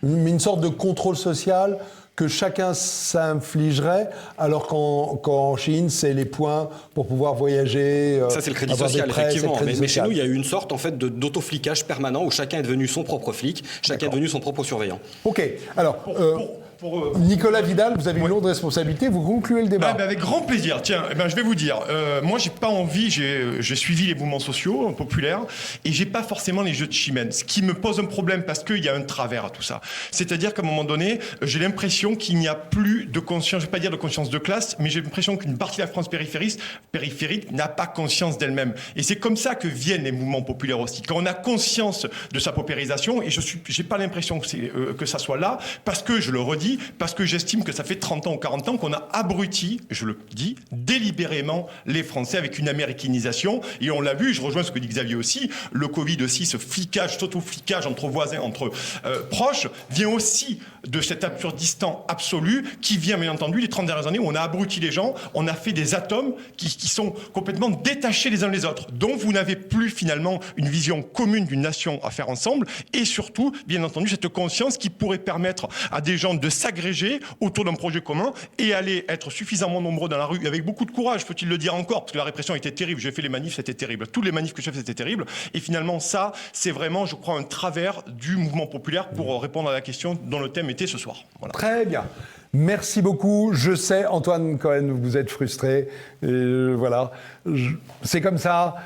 Une sorte de contrôle social que chacun s'infligerait, alors qu'en Chine, c'est les points pour pouvoir voyager. Ça, c'est le crédit social, effectivement. Mais chez nous, il y a eu une sorte en fait, d'autoflicage permanent où chacun est devenu son propre flic, chacun est devenu son propre surveillant. Ok, alors... Nicolas Vidal, vous avez une lourde responsabilité, vous concluez le débat. Avec grand plaisir. Tiens, je vais vous dire, moi j'ai pas envie, j'ai suivi les mouvements sociaux populaires et j'ai pas forcément les jeux de chimène, ce qui me pose un problème parce qu'il y a un travers à tout ça. C'est-à-dire qu'à un moment donné, j'ai l'impression qu'il n'y a plus de conscience, je vais pas dire de conscience de classe, mais j'ai l'impression qu'une partie de la France périphérique n'a pas conscience d'elle-même. Et c'est comme ça que viennent les mouvements populaires aussi. Quand on a conscience de sa paupérisation, et j'ai pas l'impression que ça soit là, parce que, je le redis, parce que j'estime que ça fait 30 ans ou 40 ans qu'on a abruti, je le dis, délibérément les Français avec une américanisation. Et on l'a vu, je rejoins ce que dit Xavier aussi, le Covid aussi, ce flicage, cet auto-flicage entre voisins, entre proches, vient aussi de cet absurdistan absolu qui vient, bien entendu, les 30 dernières années où on a abruti les gens, on a fait des atomes qui sont complètement détachés les uns des autres. Donc vous n'avez plus finalement une vision commune d'une nation à faire ensemble et surtout, bien entendu, cette conscience qui pourrait permettre à des gens de s'agréger autour d'un projet commun et aller être suffisamment nombreux dans la rue avec beaucoup de courage, faut-il le dire encore, parce que la répression était terrible. J'ai fait les manifs, c'était terrible. Tous les manifs que j'ai fait, c'était terrible. Et finalement, ça, c'est vraiment, je crois, un travers du mouvement populaire pour répondre à la question dont le thème était ce soir. Voilà. Très bien. Merci beaucoup. Je sais, Antoine Cohen, vous êtes frustré. Voilà. C'est comme ça.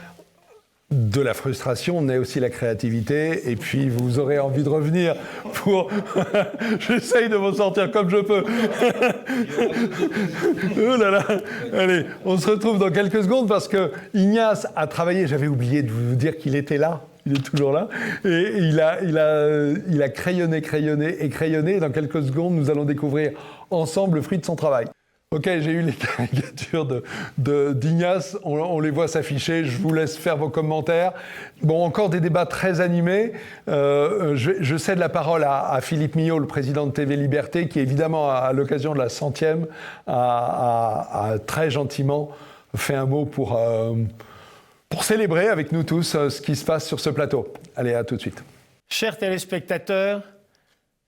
De la frustration naît aussi la créativité, et puis vous aurez envie de revenir pour... J'essaye de m'en sortir comme je peux. Oh là là. Allez, on se retrouve dans quelques secondes parce que Ignace a travaillé, j'avais oublié de vous dire qu'il était là. Il est toujours là. Et il a crayonné. Et dans quelques secondes, nous allons découvrir ensemble le fruit de son travail. Ok, j'ai eu les caricatures d'Ignace, on les voit s'afficher, je vous laisse faire vos commentaires. Bon, encore des débats très animés. Je cède la parole à Philippe Millot, le président de TV Liberté, qui évidemment, à l'occasion de la 100e, a très gentiment fait un mot pour célébrer avec nous tous ce qui se passe sur ce plateau. Allez, à tout de suite. Chers téléspectateurs,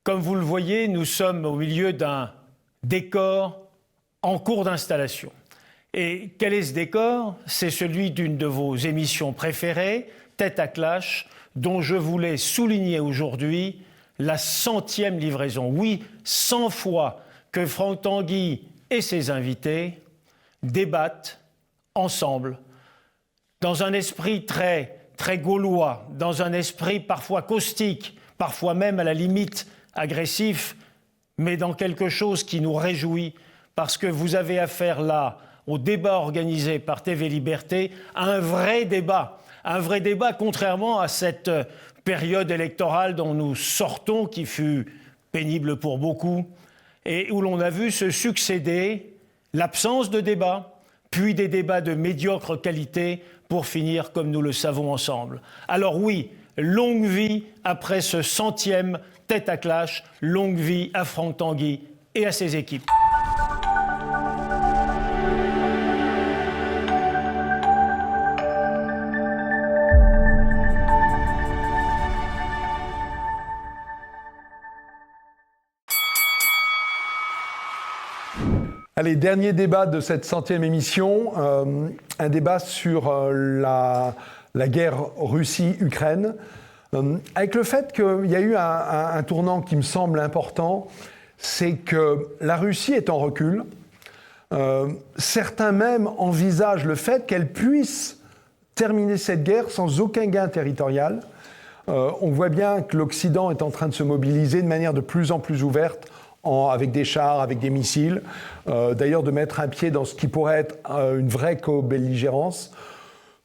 comme vous le voyez, nous sommes au milieu d'un décor en cours d'installation. Et quel est ce décor ? C'est celui d'une de vos émissions préférées, Tête à Clash, dont je voulais souligner aujourd'hui la 100e livraison. Oui, 100 fois que Franck Tanguy et ses invités débattent ensemble, dans un esprit très gaulois, dans un esprit parfois caustique, parfois même à la limite agressif, mais dans quelque chose qui nous réjouit, parce que vous avez affaire là au débat organisé par TV Liberté, à un vrai débat contrairement à cette période électorale dont nous sortons, qui fut pénible pour beaucoup, et où l'on a vu se succéder l'absence de débat, puis des débats de médiocre qualité, pour finir comme nous le savons ensemble. Alors oui, longue vie après ce 100e Tête à Clash, longue vie à Franck Tanguy et à ses équipes. Allez, dernier débat de cette 100e émission, un débat sur la guerre Russie-Ukraine, avec le fait qu'il y a eu un tournant qui me semble important, c'est que la Russie est en recul. Certains même envisagent le fait qu'elle puisse terminer cette guerre sans aucun gain territorial. On voit bien que l'Occident est en train de se mobiliser de manière de plus en plus ouverte, avec des chars, avec des missiles, d'ailleurs de mettre un pied dans ce qui pourrait être une vraie co-belligérance.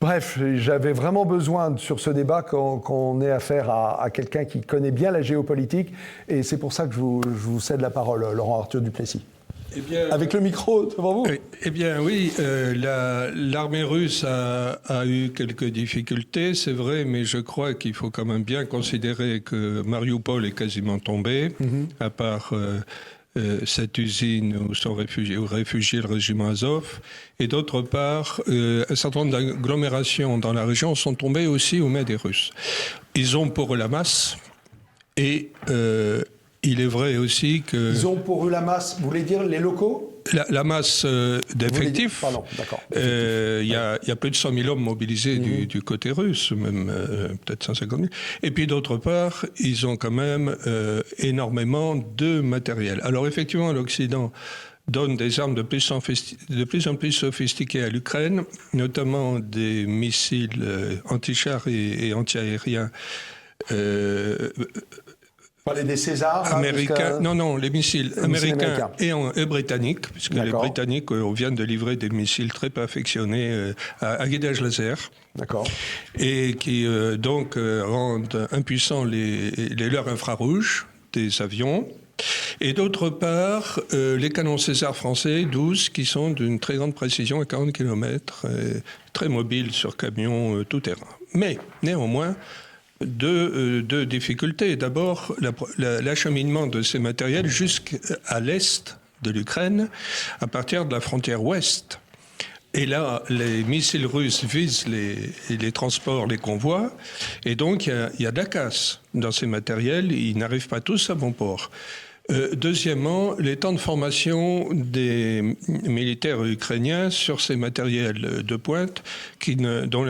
Bref, j'avais vraiment besoin sur ce débat qu'on ait affaire à quelqu'un qui connaît bien la géopolitique, et c'est pour ça que je vous cède la parole, Laurent Arthur Duplessis. Eh bien, avec le micro devant vous. Eh bien oui, l'armée russe a eu quelques difficultés, c'est vrai, mais je crois qu'il faut quand même bien considérer que Mariupol est quasiment tombé, à part cette usine où sont réfugiés le régiment Azov, et d'autre part, un certain nombre d'agglomérations dans la région sont tombées aussi aux mains des Russes. Ils ont pour eux la masse, et il est vrai aussi que... Ils ont pour eux la masse, vous voulez dire les locaux ? La masse d'effectifs, Pardon, d'accord. il y a plus de 100 000 hommes mobilisés du côté russe, même peut-être 150 000. Et puis d'autre part, ils ont quand même énormément de matériel. Alors effectivement, l'Occident donne des armes de plus en plus sophistiquées à l'Ukraine, notamment des missiles anti-chars et anti-aériens. Parler des Césars américains, non, les missiles américains et britanniques, puisque les Britanniques viennent de livrer des missiles très perfectionnés à guidage laser. D'accord. Et qui donc rendent impuissants les leurres infrarouges des avions. Et d'autre part, les canons César français, 12, qui sont d'une très grande précision à 40 km, très mobiles sur camions tout-terrain. Mais, néanmoins, deux difficultés. D'abord, l'acheminement de ces matériels jusqu'à l'est de l'Ukraine, à partir de la frontière ouest. Et là, les missiles russes visent les transports, les convois, et donc il y a de la casse dans ces matériels, ils n'arrivent pas tous à bon port. Deuxièmement, les temps de formation des militaires ukrainiens sur ces matériels de pointe dont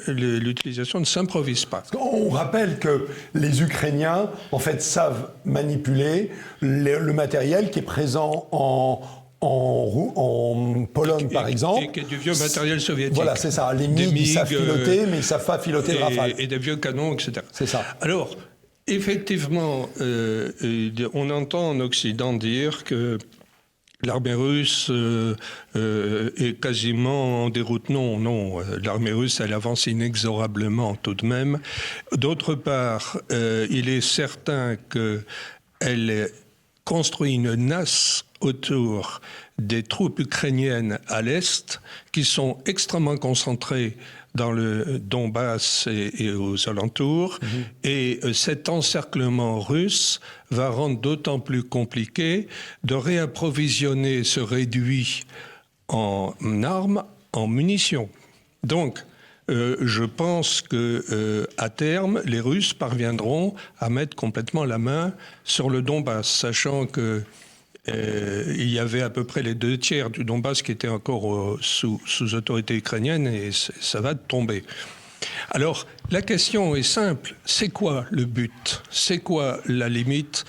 l'utilisation ne s'improvise pas. On rappelle que les Ukrainiens, en fait, savent manipuler le matériel qui est présent en Pologne, par exemple. Et qui est du vieux matériel soviétique. Voilà, c'est ça. Les MiG, ils savent piloter, mais ils ne savent pas piloter le Rafale. Et des vieux canons, etc. C'est ça. Alors, effectivement, on entend en Occident dire que l'armée russe est quasiment en déroute. Non, l'armée russe, elle avance inexorablement tout de même. D'autre part, il est certain qu'elle construit une nasse autour des troupes ukrainiennes à l'Est qui sont extrêmement concentrées dans le Donbass et aux alentours. Et cet encerclement russe va rendre d'autant plus compliqué de réapprovisionner ce réduit en armes, en munitions. Donc, je pense que à terme, les Russes parviendront à mettre complètement la main sur le Donbass, sachant que il y avait à peu près les 2/3 du Donbass qui étaient encore sous autorité ukrainienne et ça va tomber. Alors, la question est simple. C'est quoi le but ? C'est quoi la limite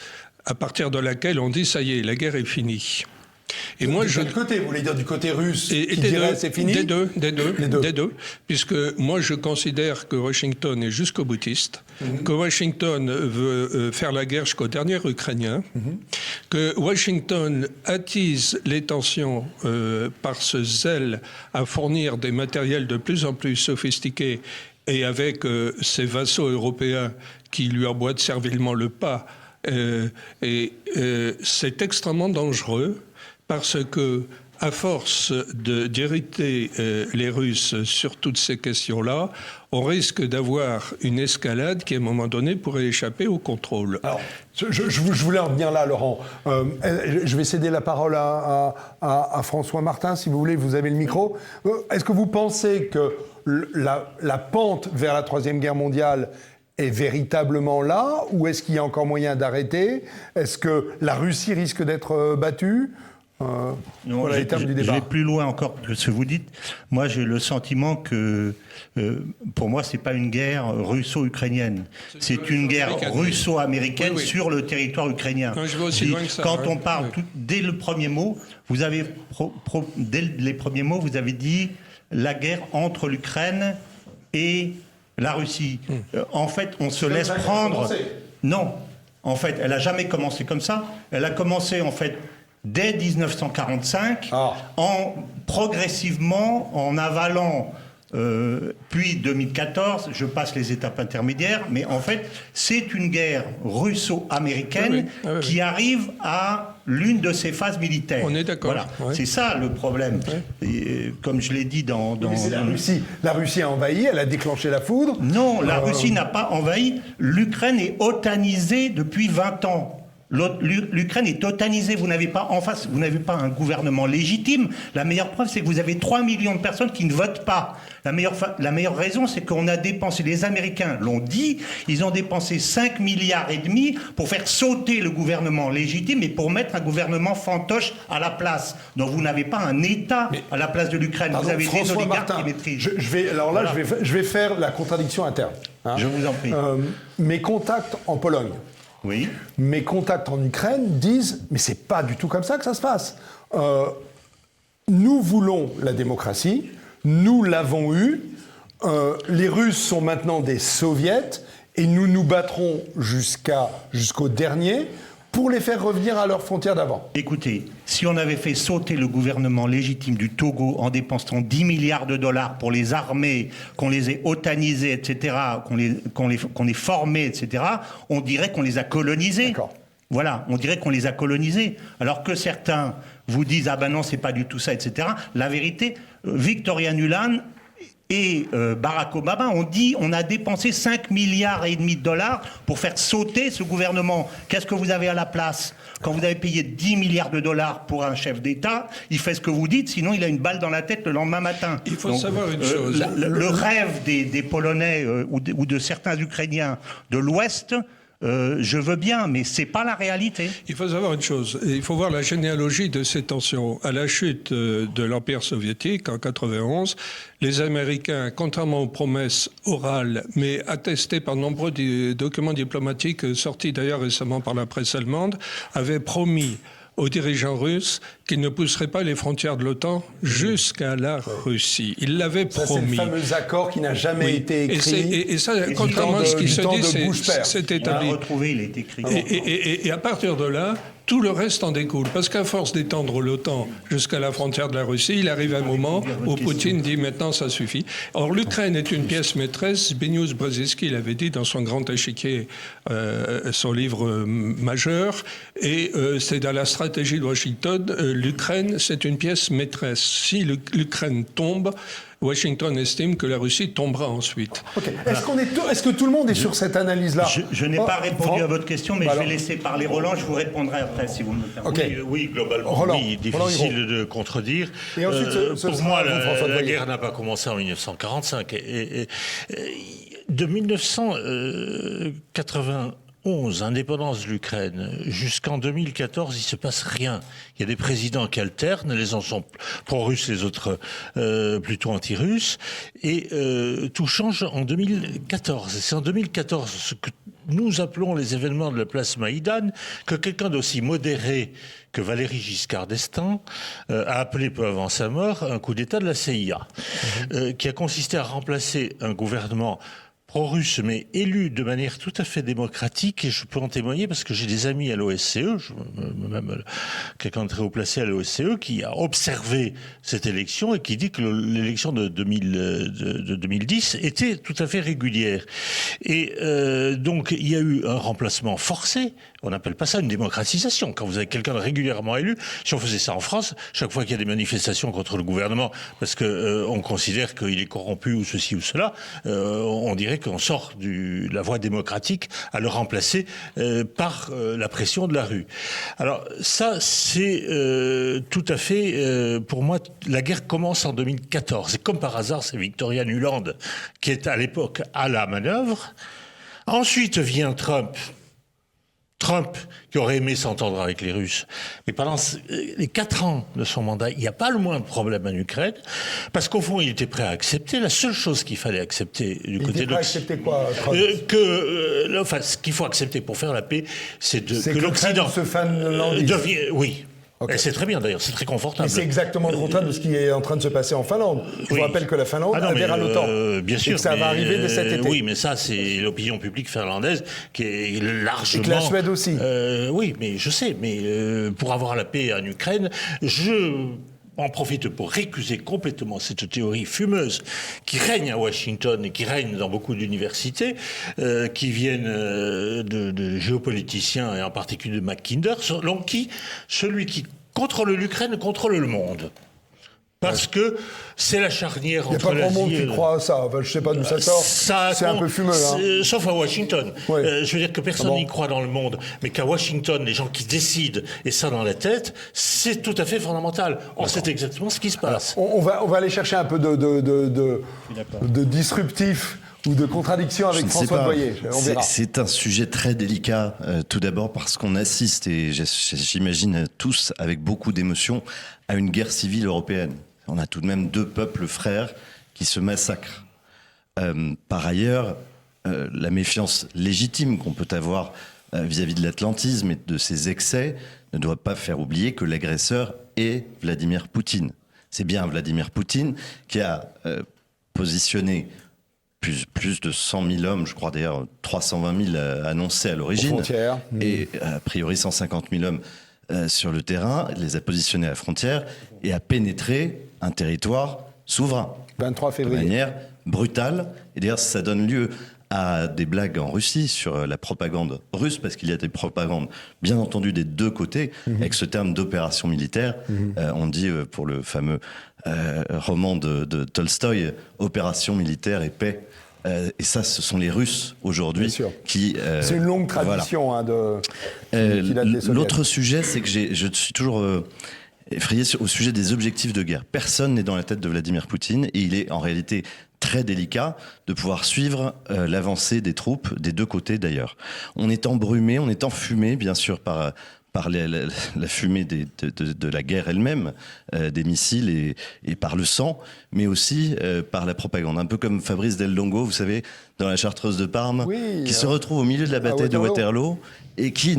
à partir de laquelle on dit ça y est, la guerre est finie ? Et moi, de quel côté ? Vous voulez dire du côté russe qui dirait c'est fini ? Des deux. Puisque moi, je considère que Washington est jusqu'au boutiste, que Washington veut faire la guerre jusqu'au dernier Ukrainien, que Washington attise les tensions par ce zèle à fournir des matériels de plus en plus sophistiqués et avec ses vassaux européens qui lui emboîtent servilement le pas. C'est extrêmement dangereux. Parce que, à force d'irriter les Russes sur toutes ces questions-là, on risque d'avoir une escalade qui, à un moment donné, pourrait échapper au contrôle. Alors, je voulais en venir là, Laurent. Je vais céder la parole à François Martin, si vous voulez, vous avez le micro. Est-ce que vous pensez que la pente vers la Troisième Guerre mondiale est véritablement là, ou est-ce qu'il y a encore moyen d'arrêter ? Est-ce que la Russie risque d'être battue ? Non, voilà les termes du débat. Je vais plus loin encore que ce que vous dites. Moi, j'ai le sentiment que, pour moi, c'est pas une guerre russo-ukrainienne. C'est une guerre russo-américaine sur le territoire ukrainien. Non, je vais aussi loin que ça, quand on parle, dès le premier mot, vous avez dès les premiers mots, vous avez dit la guerre entre l'Ukraine et la Russie. En fait, on se laisse prendre. Non, en fait, elle a jamais commencé comme ça. Elle a commencé en fait dès 1945, progressivement, en avalant, puis 2014, je passe les étapes intermédiaires, mais en fait, c'est une guerre russo-américaine qui arrive à l'une de ses phases militaires. On est d'accord. Voilà. C'est ça le problème. Et, comme je l'ai dit dans la Russie a envahi, elle a déclenché la foudre. Non, la Russie n'a pas envahi. L'Ukraine est otanisée depuis 20 ans. L'Ukraine est totanisée. Vous n'avez pas en face, vous n'avez pas un gouvernement légitime. La meilleure preuve, c'est que vous avez 3 millions de personnes qui ne votent pas. La meilleure raison, c'est qu'on a dépensé, les Américains l'ont dit, ils ont dépensé 5 milliards et demi pour faire sauter le gouvernement légitime et pour mettre un gouvernement fantoche à la place. Donc vous n'avez pas un État à la place de l'Ukraine. Vous avez des oligarques qui maîtrisent. Je vais faire la contradiction interne. Hein. Je vous en prie. Mes contacts en Pologne, Oui. mes contacts en Ukraine disent « mais c'est pas du tout comme ça que ça se passe. Nous voulons la démocratie, nous l'avons eue, les Russes sont maintenant des soviets et nous nous battrons jusqu'au dernier pour les faire revenir à leurs frontières d'avant. » Écoutez, si on avait fait sauter le gouvernement légitime du Togo en dépensant 10 milliards de dollars pour les armer, qu'on les ait otanisés, etc., qu'on les formés, etc., on dirait qu'on les a colonisés. D'accord. Voilà, on dirait qu'on les a colonisés. Alors que certains vous disent « Ah ben non, c'est pas du tout ça, etc. » La vérité, Victoria Nuland et Barack Obama ont dit on a dépensé 5 milliards et demi de dollars pour faire sauter ce gouvernement. Qu'est-ce que vous avez à la place? Quand vous avez payé 10 milliards de dollars pour un chef d'État, il fait ce que vous dites, sinon il a une balle dans la tête le lendemain matin. Il faut savoir une chose. Le rêve des Polonais ou de certains Ukrainiens de l'Ouest, je veux bien, mais c'est pas la réalité. Il faut savoir une chose, il faut voir la généalogie de ces tensions. À la chute de l'Empire soviétique en 91, les Américains, contrairement aux promesses orales, mais attestées par nombreux documents diplomatiques sortis d'ailleurs récemment par la presse allemande, avaient promis aux dirigeants russes qu'ils ne pousseraient pas les frontières de l'OTAN jusqu'à la Russie. Ils l'avaient promis. C'est le fameux accord qui n'a jamais été écrit. Et ça, contrairement à ce qui se dit, c'est établi. On l'a retrouvé, il est écrit. Et à partir de là, tout le reste en découle. Parce qu'à force d'étendre l'OTAN jusqu'à la frontière de la Russie, il arrive un moment où Poutine dit maintenant ça suffit. Or, l'Ukraine est une pièce maîtresse. Zbigniew Brzezinski l'avait dit dans son grand échiquier, son livre majeur. Et c'est dans la stratégie de Washington, l'Ukraine, c'est une pièce maîtresse. Si l'Ukraine tombe, Washington estime que la Russie tombera ensuite. Okay. Est-ce que tout le monde est sur cette analyse-là? Je n'ai pas répondu à votre question, mais je vais laisser parler Roland. Je vous répondrai après, si vous me le permettez. Okay. Oui, globalement, Roland, oui, difficile de contredire. Et ensuite, pour moi, la guerre n'a pas commencé en 1945. De 1991, indépendance de l'Ukraine, jusqu'en 2014, il se passe rien. Il y a des présidents qui alternent, les uns sont pro-russes, les autres plutôt anti-russes, et tout change en 2014. C'est en 2014, ce que nous appelons les événements de la place Maïdan, que quelqu'un d'aussi modéré que Valéry Giscard d'Estaing a appelé peu avant sa mort un coup d'État de la CIA, qui a consisté à remplacer un gouvernement pro-russe, mais élu de manière tout à fait démocratique, et je peux en témoigner parce que j'ai des amis à l'OSCE, même quelqu'un de très haut placé à l'OSCE, qui a observé cette élection et qui dit que l'élection de 2010 était tout à fait régulière. Et donc, il y a eu un remplacement forcé. On n'appelle pas ça une démocratisation. Quand vous avez quelqu'un de régulièrement élu, si on faisait ça en France, chaque fois qu'il y a des manifestations contre le gouvernement, parce que on considère qu'il est corrompu ou ceci ou cela, on dirait qu'on sort de la voie démocratique à le remplacer par la pression de la rue. Alors ça, c'est tout à fait, pour moi, la guerre commence en 2014. Et comme par hasard, c'est Victoria Nuland qui est à l'époque à la manœuvre. Ensuite vient Trump, qui aurait aimé s'entendre avec les Russes. Mais pendant les 4 ans de son mandat, il n'y a pas le moindre problème en Ukraine, parce qu'au fond, il était prêt à accepter. La seule chose qu'il fallait accepter du côté de l'Occident... accepter quoi, Trump enfin, ce qu'il faut accepter pour faire la paix, c'est que l'Occident se finlandise. Oui. Okay. Et c'est très bien d'ailleurs, c'est très confortable. Mais c'est exactement le contraire de ce qui est en train de se passer en Finlande. Je vous rappelle que la Finlande adhère à l'OTAN. Bien sûr. Et que ça va arriver dès cet été. Oui, mais ça, c'est l'opinion publique finlandaise qui est largement... Et que la Suède aussi. Oui, mais je sais. Mais pour avoir la paix en Ukraine, je en profite pour récuser complètement cette théorie fumeuse qui règne à Washington et qui règne dans beaucoup d'universités, qui viennent de géopoliticiens et en particulier de Mackinder, selon qui celui qui contrôle l'Ukraine contrôle le monde. Parce que c'est la charnière Il n'y a entre pas grand monde l'Asie qui et croit à ça. Enfin, je ne sais pas d'où ça sort. C'est un peu fumeux. Hein. Sauf à Washington. Ouais. Je veux dire que personne n'y croit dans le monde. Mais qu'à Washington, les gens qui décident, et ça dans la tête, c'est tout à fait fondamental. Or, c'est exactement ce qui se passe. Alors, on va aller chercher un peu de disruptif ou de contradiction avec François Boyer. On verra. C'est un sujet très délicat, tout d'abord parce qu'on assiste, et j'imagine tous avec beaucoup d'émotion, à une guerre civile européenne. On a tout de même 2 peuples frères qui se massacrent. Par ailleurs, la méfiance légitime qu'on peut avoir vis-à-vis de l'atlantisme et de ses excès ne doit pas faire oublier que l'agresseur est Vladimir Poutine. C'est bien Vladimir Poutine qui a positionné plus de 100 000 hommes, je crois d'ailleurs 320 000 annoncés à l'origine, et a priori 150 000 hommes sur le terrain, les a positionnés à la frontière et a pénétré un territoire souverain. 23 février. De manière brutale. Et d'ailleurs, ça donne lieu à des blagues en Russie sur la propagande russe, parce qu'il y a des propagandes, bien entendu, des 2 côtés, avec ce terme d'opération militaire. On dit, pour le fameux roman de Tolstoï, opération militaire et paix. Et ça, ce sont les Russes aujourd'hui qui... c'est une longue tradition L'autre sujet, c'est que je suis toujours effrayé au sujet des objectifs de guerre. Personne n'est dans la tête de Vladimir Poutine, et il est en réalité très délicat de pouvoir suivre l'avancée des troupes, des 2 côtés d'ailleurs. On est embrumé, on est enfumé, bien sûr, par la fumée de la guerre elle-même, des missiles et par le sang, mais aussi par la propagande. Un peu comme Fabrice Del Dongo, vous savez, dans la Chartreuse de Parme, qui se retrouve au milieu de la bataille de Waterloo et qui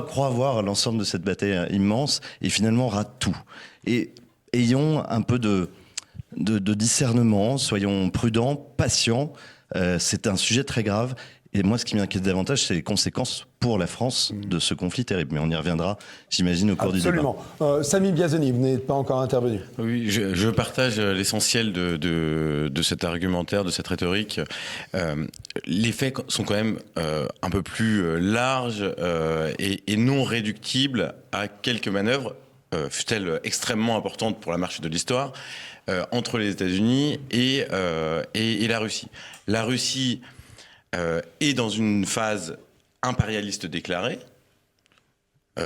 croit voir l'ensemble de cette bataille immense et finalement rate tout. Et ayons un peu de discernement, soyons prudents, patients. C'est un sujet très grave. Et moi, ce qui m'inquiète davantage, c'est les conséquences pour la France de ce conflit terrible. Mais on y reviendra, j'imagine, au cours du débat. Absolument. Samy Biazoni, vous n'êtes pas encore intervenu. Oui, je partage l'essentiel de cet argumentaire, de cette rhétorique. Les faits sont quand même un peu plus larges et non réductibles à quelques manœuvres, fut-elles extrêmement importantes pour la marche de l'histoire, entre les États-Unis et la Russie. La Russie est dans une phase impérialiste déclarée.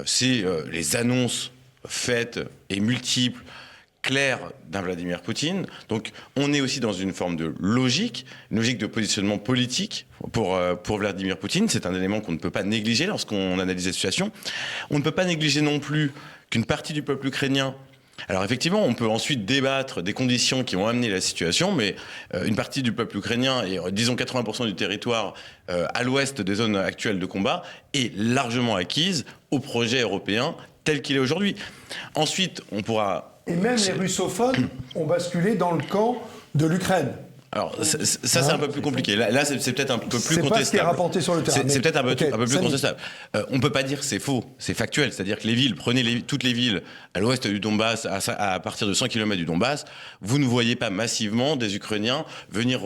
C'est les annonces faites et multiples, claires d'un Vladimir Poutine. Donc on est aussi dans une forme de logique de positionnement politique pour Vladimir Poutine. C'est un élément qu'on ne peut pas négliger lorsqu'on analyse la situation. On ne peut pas négliger non plus qu'une partie du peuple ukrainien... Alors effectivement, on peut ensuite débattre des conditions qui ont amené la situation, mais une partie du peuple ukrainien, et disons 80% du territoire à l'ouest des zones actuelles de combat, est largement acquise au projet européen tel qu'il est aujourd'hui. Ensuite, on pourra... Et même les russophones ont basculé dans le camp de l'Ukraine. Alors, ça, c'est un peu plus compliqué. Là c'est peut-être un peu plus contestable. C'est pas ce qui est rapporté sur le terrain. C'est peut-être un peu plus contestable. On ne peut pas dire que c'est faux, c'est factuel. C'est-à-dire que les villes, prenez toutes les villes à l'ouest du Donbass, à partir de 100 km du Donbass, vous ne voyez pas massivement des Ukrainiens venir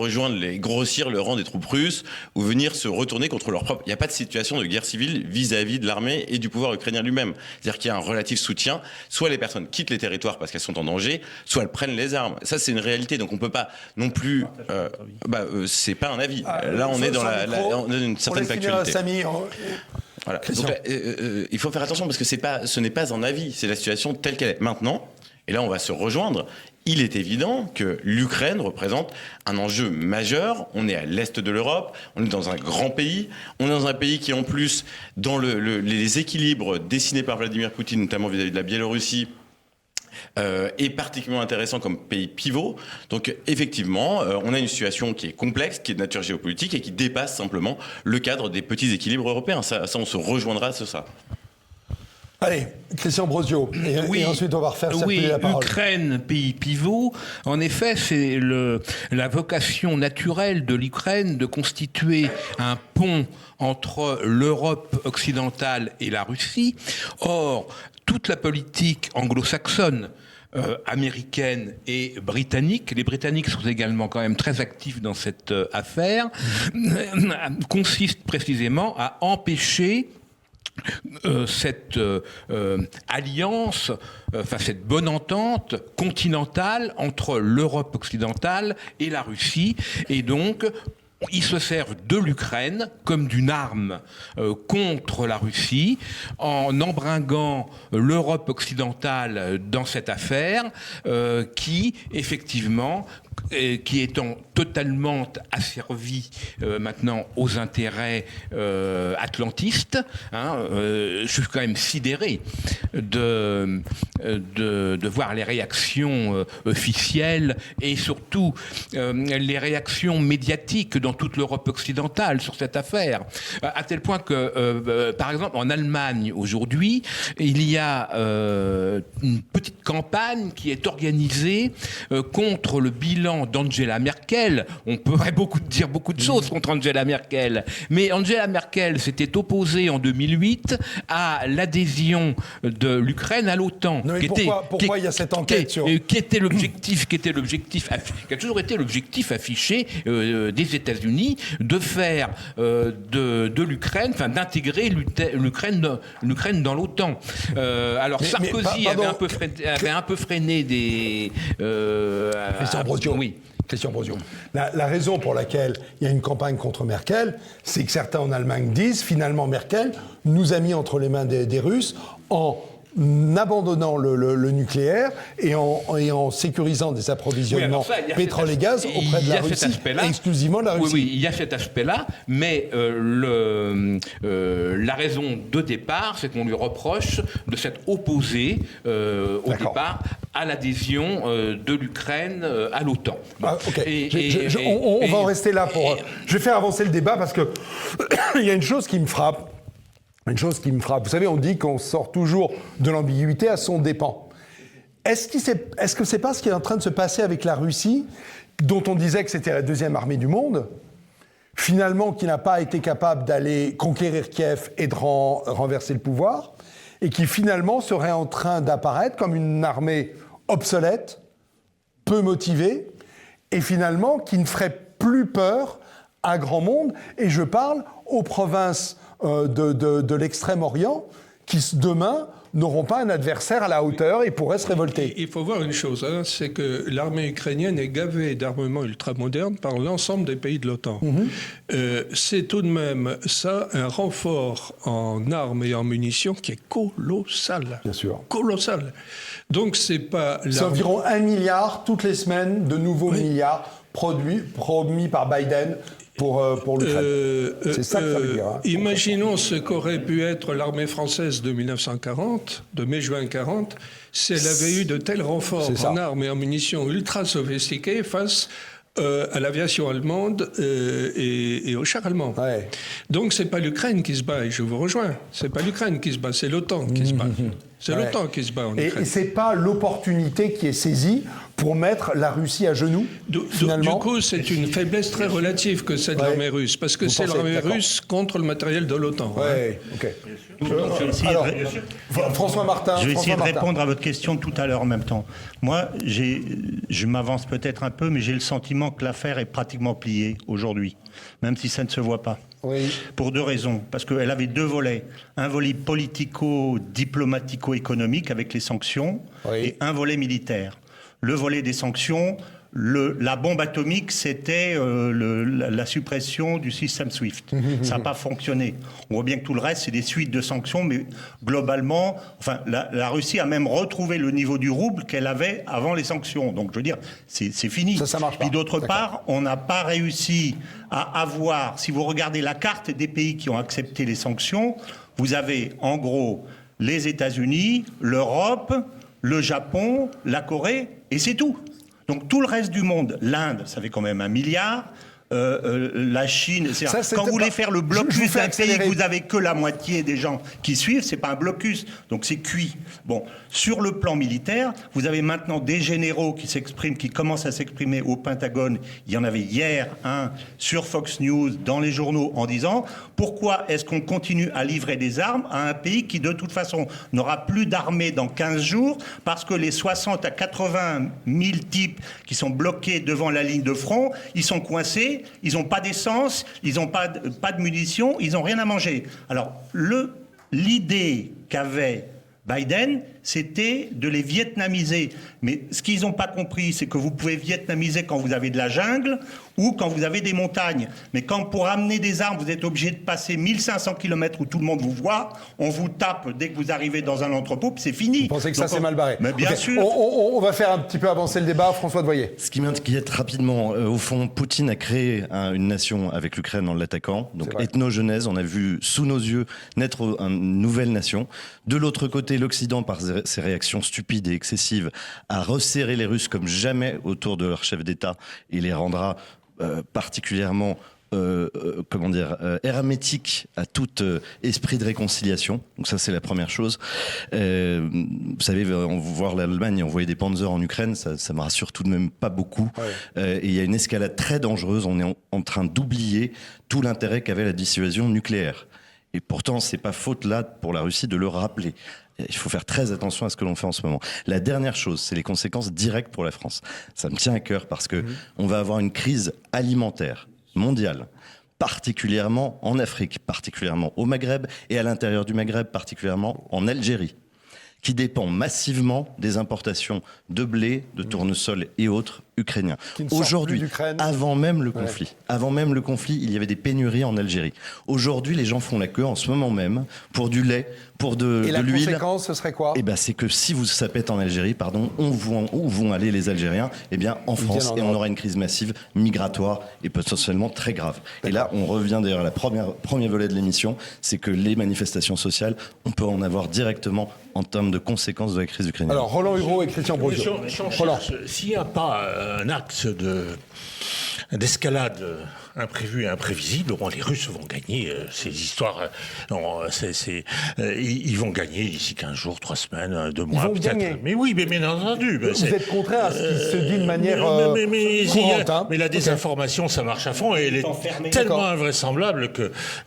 grossir le rang des troupes russes ou venir se retourner contre leur propre... Il n'y a pas de situation de guerre civile vis-à-vis de l'armée et du pouvoir ukrainien lui-même. C'est-à-dire qu'il y a un relatif soutien. Soit les personnes quittent les territoires parce qu'elles sont en danger, soit elles prennent les armes. Ça, c'est une réalité. Donc on ne peut pas non plus... c'est pas un avis. Là, on est dans une certaine factualité. Voilà. Donc là, il faut faire attention parce que ce n'est pas un avis, c'est la situation telle qu'elle est. Maintenant, et là on va se rejoindre, il est évident que l'Ukraine représente un enjeu majeur. On est à l'est de l'Europe, on est dans un grand pays, on est dans un pays qui en plus, dans les équilibres dessinés par Vladimir Poutine, notamment vis-à-vis de la Biélorussie, est particulièrement intéressant comme pays pivot. Donc effectivement, on a une situation qui est complexe, qui est de nature géopolitique et qui dépasse simplement le cadre des petits équilibres européens. Ça on se rejoindra sur ça. Allez, Christian Brosio, et ensuite on va refaire circuler la parole. Ukraine, pays pivot, en effet, c'est la vocation naturelle de l'Ukraine de constituer un pont entre l'Europe occidentale et la Russie. Or, toute la politique anglo-saxonne, américaine et britannique, les Britanniques sont également quand même très actifs dans cette affaire, consiste précisément à empêcher cette alliance, enfin cette bonne entente continentale entre l'Europe occidentale et la Russie, et donc ils se servent de l'Ukraine comme d'une arme contre la Russie, en embringuant l'Europe occidentale dans cette affaire qui, effectivement, qui étant totalement asservie maintenant aux intérêts atlantistes, je suis quand même sidéré de voir les réactions officielles et surtout les réactions médiatiques dans toute l'Europe occidentale sur cette affaire, à tel point que, par exemple, en Allemagne aujourd'hui, il y a une petite campagne qui est organisée contre le bilan d'Angela Merkel. On pourrait dire beaucoup de choses contre Angela Merkel, mais Angela Merkel s'était opposée en 2008 à l'adhésion de l'Ukraine à l'OTAN. Pourquoi il y a cette enquête qui était l'objectif, qui a toujours été l'objectif affiché des États-Unis de faire de l'Ukraine, enfin d'intégrer l'Ukraine dans l'OTAN. Alors Sarkozy avait un peu freiné des. Christian Brosio. La raison pour laquelle il y a une campagne contre Merkel, c'est que certains en Allemagne disent finalement Merkel nous a mis entre les mains des Russes en abandonnant le nucléaire et en sécurisant des approvisionnements pétrole et gaz auprès de la Russie, exclusivement de la Russie. Oui, il y a cet aspect-là, mais la raison de départ, c'est qu'on lui reproche de s'être opposé au départ à l'adhésion de l'Ukraine à l'OTAN. Bon. On va en rester là pour... Je vais faire avancer le débat parce que il y a une chose qui me frappe. Vous savez, on dit qu'on sort toujours de l'ambiguïté à son dépens. Est-ce que c'est pas ce qui est en train de se passer avec la Russie, dont on disait que c'était la deuxième armée du monde, finalement qui n'a pas été capable d'aller conquérir Kiev et de renverser le pouvoir, et qui finalement serait en train d'apparaître comme une armée obsolète, peu motivée, et finalement qui ne ferait plus peur à grand monde, et je parle aux provinces de l'Extrême-Orient qui, demain, n'auront pas un adversaire à la hauteur et pourraient se révolter. Il faut voir une chose, c'est que l'armée ukrainienne est gavée d'armements ultramodernes par l'ensemble des pays de l'OTAN. C'est tout de même ça, un renfort en armes et en munitions qui est colossal. Bien sûr. Colossal. Donc c'est pas... C'est environ 1 milliard toutes les semaines, de nouveaux milliards promis par Biden pour l'Ukraine. C'est ça que ça veut dire. Imaginons ce qu'aurait pu être l'armée française de 1940, de mai-juin 40, si elle avait eu de tels renforts en armes et en munitions ultra sophistiqués face à l'aviation allemande et aux chars allemands. Ouais. Donc c'est pas l'Ukraine qui se bat, et je vous rejoins. C'est pas l'Ukraine qui se bat, c'est l'OTAN qui se bat. C'est l'OTAN qui se bat en Ukraine. Et c'est pas l'opportunité qui est saisie pour mettre la Russie à genoux, finalement. Du coup, c'est une faiblesse très relative que c'est de l'armée russe, parce que c'est l'armée russe contre le matériel de l'OTAN. François Martin. Je vais essayer de répondre à votre question tout à l'heure en même temps. Moi, je m'avance peut-être un peu, mais j'ai le sentiment que l'affaire est pratiquement pliée aujourd'hui, même si ça ne se voit pas. Oui. Pour deux raisons. Parce qu'elle avait deux volets. Un volet politico-diplomatico-économique avec les sanctions et un volet militaire. Le volet des sanctions, la bombe atomique, c'était la suppression du système SWIFT. Ça n'a pas fonctionné. On voit bien que tout le reste, c'est des suites de sanctions, mais globalement, enfin, la Russie a même retrouvé le niveau du rouble qu'elle avait avant les sanctions. Donc, je veux dire, c'est fini. Ça marche pas. Puis d'autre part, on n'a pas réussi à avoir, si vous regardez la carte des pays qui ont accepté les sanctions, vous avez en gros les États-Unis, l'Europe, le Japon, la Corée, et c'est tout. Donc tout le reste du monde, l'Inde, ça fait quand même 1 milliard. La Chine, quand vous voulez faire le blocus d'un pays que vous avez que la moitié des gens qui suivent, c'est pas un blocus, donc c'est cuit. Bon, sur le plan militaire, vous avez maintenant des généraux qui s'expriment, qui commencent à s'exprimer au Pentagone. Il y en avait hier un sur Fox News, dans les journaux, en disant pourquoi est-ce qu'on continue à livrer des armes à un pays qui de toute façon n'aura plus d'armée dans 15 jours parce que les 60 à 80 000 types qui sont bloqués devant la ligne de front, ils sont coincés. Ils n'ont pas d'essence, ils n'ont pas de munitions, ils n'ont rien à manger. Alors, l'idée qu'avait Biden, c'était de les vietnamiser. Mais ce qu'ils n'ont pas compris, c'est que vous pouvez vietnamiser quand vous avez de la jungle ou quand vous avez des montagnes. Mais quand pour amener des armes, vous êtes obligé de passer 1500 km où tout le monde vous voit, on vous tape dès que vous arrivez dans un entrepôt, puis c'est fini. Vous pensez que ça, c'est mal barré? Mais bien sûr. On va faire un petit peu avancer le débat. François Devoyer. Ce qui m'inquiète rapidement, au fond, Poutine a créé une nation avec l'Ukraine en l'attaquant. Donc ethno-genèse, on a vu sous nos yeux naître une nouvelle nation. De l'autre côté, l'Occident, par ses réactions stupides et excessives, a resserré les Russes comme jamais autour de leur chef d'État et les rendra particulièrement hermétique à tout esprit de réconciliation. Donc ça, c'est la première chose. Vous savez, voir l'Allemagne envoyer des panzers en Ukraine, ça me rassure tout de même pas beaucoup. Ouais. Et il y a une escalade très dangereuse. On est en train d'oublier tout l'intérêt qu'avait la dissuasion nucléaire. Et pourtant, c'est pas faute là pour la Russie de le rappeler. Il faut faire très attention à ce que l'on fait en ce moment. La dernière chose, c'est les conséquences directes pour la France. Ça me tient à cœur parce que on va avoir une crise alimentaire mondiale, particulièrement en Afrique, particulièrement au Maghreb et à l'intérieur du Maghreb, particulièrement en Algérie, qui dépend massivement des importations de blé, de tournesol et autres ukrainiens. Aujourd'hui, avant même le conflit, il y avait des pénuries en Algérie. Aujourd'hui, les gens font la queue en ce moment même pour du lait, pour de l'huile. Et la conséquence, ce serait quoi ? Eh ben, c'est que si ça pète en Algérie, où vont aller les Algériens ? Eh bien, en France, et on aura une crise massive migratoire et potentiellement très grave. Et là, on revient d'ailleurs à la premier volet de l'émission, c'est que les manifestations sociales, on peut en avoir directement en termes de conséquences de la crise ukrainienne. Alors, Roland Hureau et Christian Brosio. S'il n'y a pas un axe d'escalade imprévu et imprévisible, les Russes vont gagner ces histoires. Ils vont gagner d'ici 15 jours, 3 semaines, 2 mois, peut-être. Mais oui, mais bien entendu. Vous êtes contraire à ce qui se dit de manière courante. Mais la désinformation, ça marche à fond et elle est tellement invraisemblable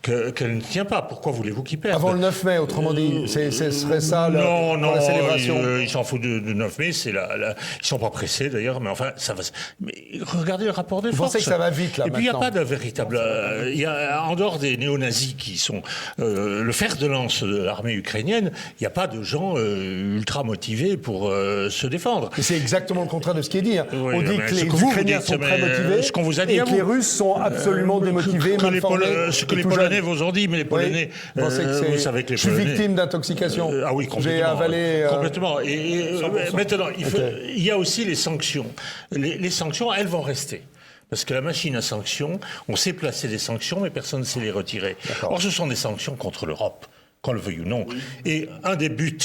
qu'elle ne tient pas. Pourquoi voulez-vous qu'ils perdent ? Avant le 9 mai, autrement dit, ce serait ça la célébration. Ils s'en foutent du 9 mai. Ils sont pas pressés d'ailleurs, mais enfin, ça va. Mais regardez le rapport des forces. Vous pensez que ça va vite là? Et puis il n'y a pas de véritable. En dehors des néo-nazis qui sont le fer de lance de l'armée ukrainienne, il n'y a pas de gens ultra motivés pour se défendre. Et c'est exactement le contraire de ce qui est dit. Oui, on dit que les Ukrainiens sont très motivés, ce qu'on vous a dit et que les Russes sont absolument démotivés, mal formés. Ce que les Polonais vous ont dit, mais les Polonais, vous savez que les Polonais... Je suis victime d'intoxication. Ah oui, complètement. J'ai avalé... Complètement. Et maintenant, il y a aussi les sanctions. Les sanctions, elles vont rester. Parce que la machine à sanctions, on sait placer des sanctions, mais personne ne sait les retirer. Or, ce sont des sanctions contre l'Europe, qu'on le veuille ou non. Oui. Et un des buts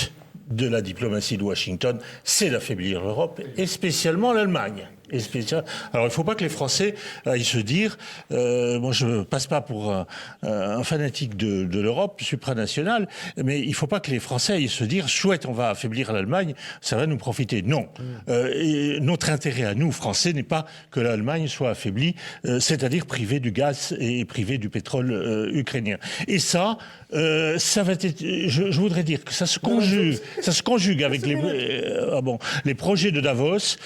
de la diplomatie de Washington, c'est d'affaiblir l'Europe, et spécialement l'Allemagne. Alors, il ne faut pas que les Français aillent se dire, moi je ne passe pas pour un fanatique de l'Europe supranationale, mais il ne faut pas que les Français aillent se dire, chouette, on va affaiblir l'Allemagne, ça va nous profiter. Non. Et notre intérêt à nous, Français, n'est pas que l'Allemagne soit affaiblie, c'est-à-dire privée du gaz et privée du pétrole ukrainien. Et ça va être, je voudrais dire que ça se conjugue avec les projets de Davos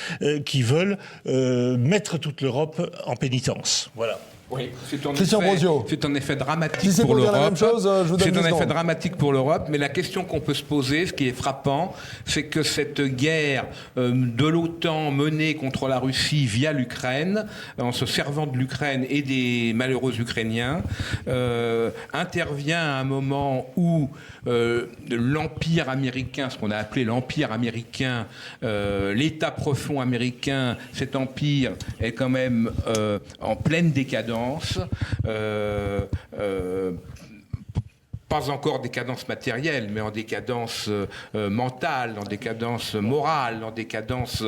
qui veulent mettre toute l'Europe en pénitence. Voilà. Oui, Christian Brosio. C'est un effet dramatique si pour l'Europe. C'est un effet dramatique pour l'Europe, mais la question qu'on peut se poser, ce qui est frappant, c'est que cette guerre de l'OTAN menée contre la Russie via l'Ukraine, en se servant de l'Ukraine et des malheureux Ukrainiens, intervient à un moment où l'Empire américain, ce qu'on a appelé l'Empire américain, l'État profond américain, cet empire est quand même en pleine décadence. Pas encore décadence matérielle, mais en décadence mentale, en décadence morale, en décadence...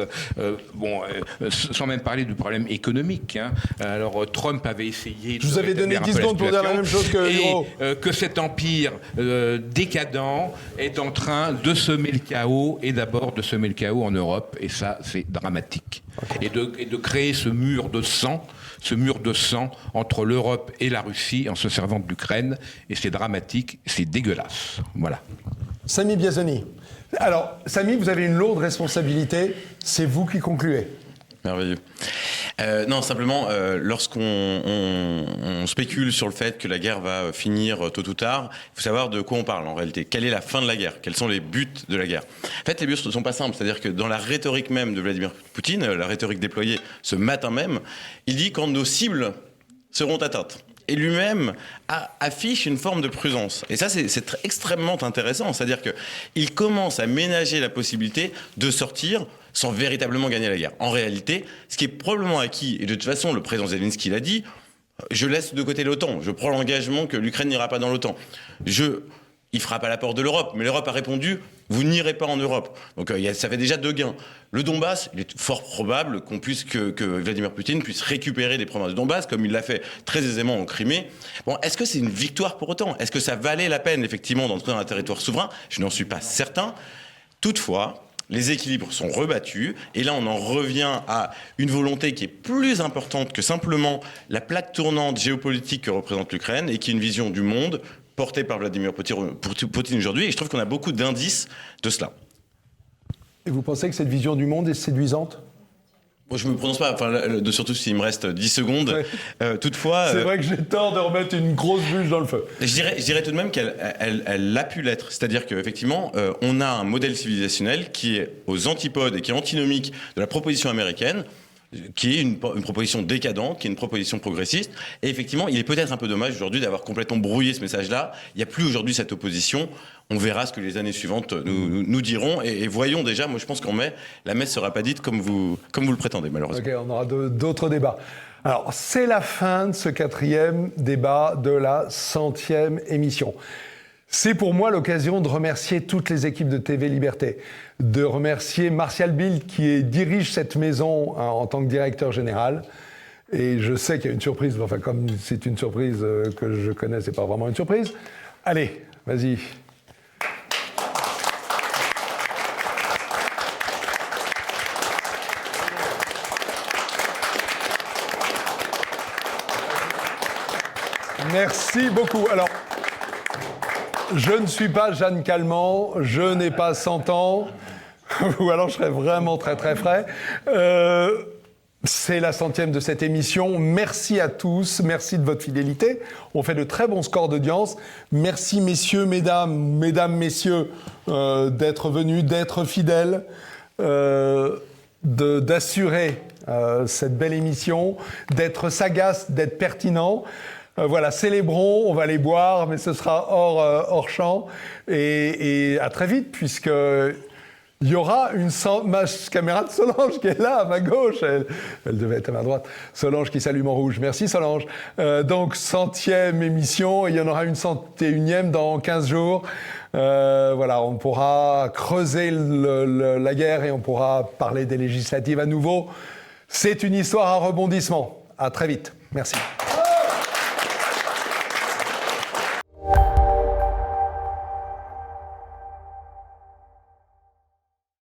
sans même parler du problème économique. Hein. Alors, Trump avait essayé... Je vous avais donné 10 secondes pour dire la même chose que Hureau. Que cet empire décadent est en train de semer le chaos, et d'abord de semer le chaos en Europe, et ça, c'est dramatique. Okay. Et de créer ce mur de sang entre l'Europe et la Russie en se servant de l'Ukraine, et c'est dramatique, c'est dégueulasse. Voilà. Samy Biazoni. Alors, Samy, vous avez une lourde responsabilité, c'est vous qui concluez. Merveilleux. Non, simplement, lorsqu'on spécule sur le fait que la guerre va finir tôt ou tard, il faut savoir de quoi on parle en réalité. Quelle est la fin de la guerre? Quels sont les buts de la guerre? En fait, les buts ne sont pas simples. C'est-à-dire que dans la rhétorique même de Vladimir Poutine, la rhétorique déployée ce matin même, il dit quand nos cibles seront atteintes. Et lui-même affiche une forme de prudence. Et ça, c'est extrêmement intéressant. C'est-à-dire qu'il commence à ménager la possibilité de sortir sans véritablement gagner la guerre. En réalité, ce qui est probablement acquis, et de toute façon, le président Zelensky l'a dit, je laisse de côté l'OTAN. Je prends l'engagement que l'Ukraine n'ira pas dans l'OTAN. Il frappe à la porte de l'Europe, mais l'Europe a répondu « vous n'irez pas en Europe ». Donc ça fait déjà 2 gains. Le Donbass, il est fort probable que Vladimir Poutine puisse récupérer des provinces de Donbass, comme il l'a fait très aisément en Crimée. Bon, est-ce que c'est une victoire pour autant? Est-ce que ça valait la peine, effectivement, d'entrer dans un territoire souverain? Je n'en suis pas certain. Toutefois, les équilibres sont rebattus, et là on en revient à une volonté qui est plus importante que simplement la plaque tournante géopolitique que représente l'Ukraine, et qui est une vision du monde porté par Vladimir Poutine aujourd'hui, et je trouve qu'on a beaucoup d'indices de cela. Et vous pensez que cette vision du monde est séduisante? Moi, je ne me prononce pas, surtout s'il me reste 10 secondes. Ouais. Toutefois... C'est vrai que j'ai tort de remettre une grosse bûche dans le feu. Je dirais tout de même qu'elle a pu l'être. C'est-à-dire qu'effectivement, on a un modèle civilisationnel qui est aux antipodes et qui est antinomique de la proposition américaine, qui est une proposition décadente, qui est une proposition progressiste. Et effectivement, il est peut-être un peu dommage aujourd'hui d'avoir complètement brouillé ce message-là. Il n'y a plus aujourd'hui cette opposition. On verra ce que les années suivantes nous diront. Et voyons déjà, moi je pense qu'en mai, la messe ne sera pas dite comme vous le prétendez, malheureusement. Ok, on aura d'autres débats. Alors, c'est la fin de ce 4e débat de la 100e émission. C'est pour moi l'occasion de remercier toutes les équipes de TV Liberté, de remercier Martial Bild qui dirige cette maison en tant que directeur général. Et je sais qu'il y a une surprise, enfin comme c'est une surprise que je connais, c'est pas vraiment une surprise. Allez, vas-y. Merci beaucoup. Alors, je ne suis pas Jeanne Calment, je n'ai pas 100 ans, ou alors je serais vraiment très très frais. C'est la 100e de cette émission. Merci à tous, merci de votre fidélité. On fait de très bons scores d'audience. Merci messieurs, mesdames, messieurs, d'être venus, d'être fidèles, d'assurer cette belle émission, d'être sagaces, d'être pertinents. Voilà, célébrons, on va les boire, mais ce sera hors champ. Et à très vite, puisque il y aura ma camarade Solange qui est là, à ma gauche. Elle devait être à ma droite. Solange qui s'allume en rouge. Merci Solange. Donc, 100e émission, il y en aura une 101e dans 15 jours. Voilà, on pourra creuser la guerre et on pourra parler des législatives à nouveau. C'est une histoire à rebondissement. À très vite. Merci.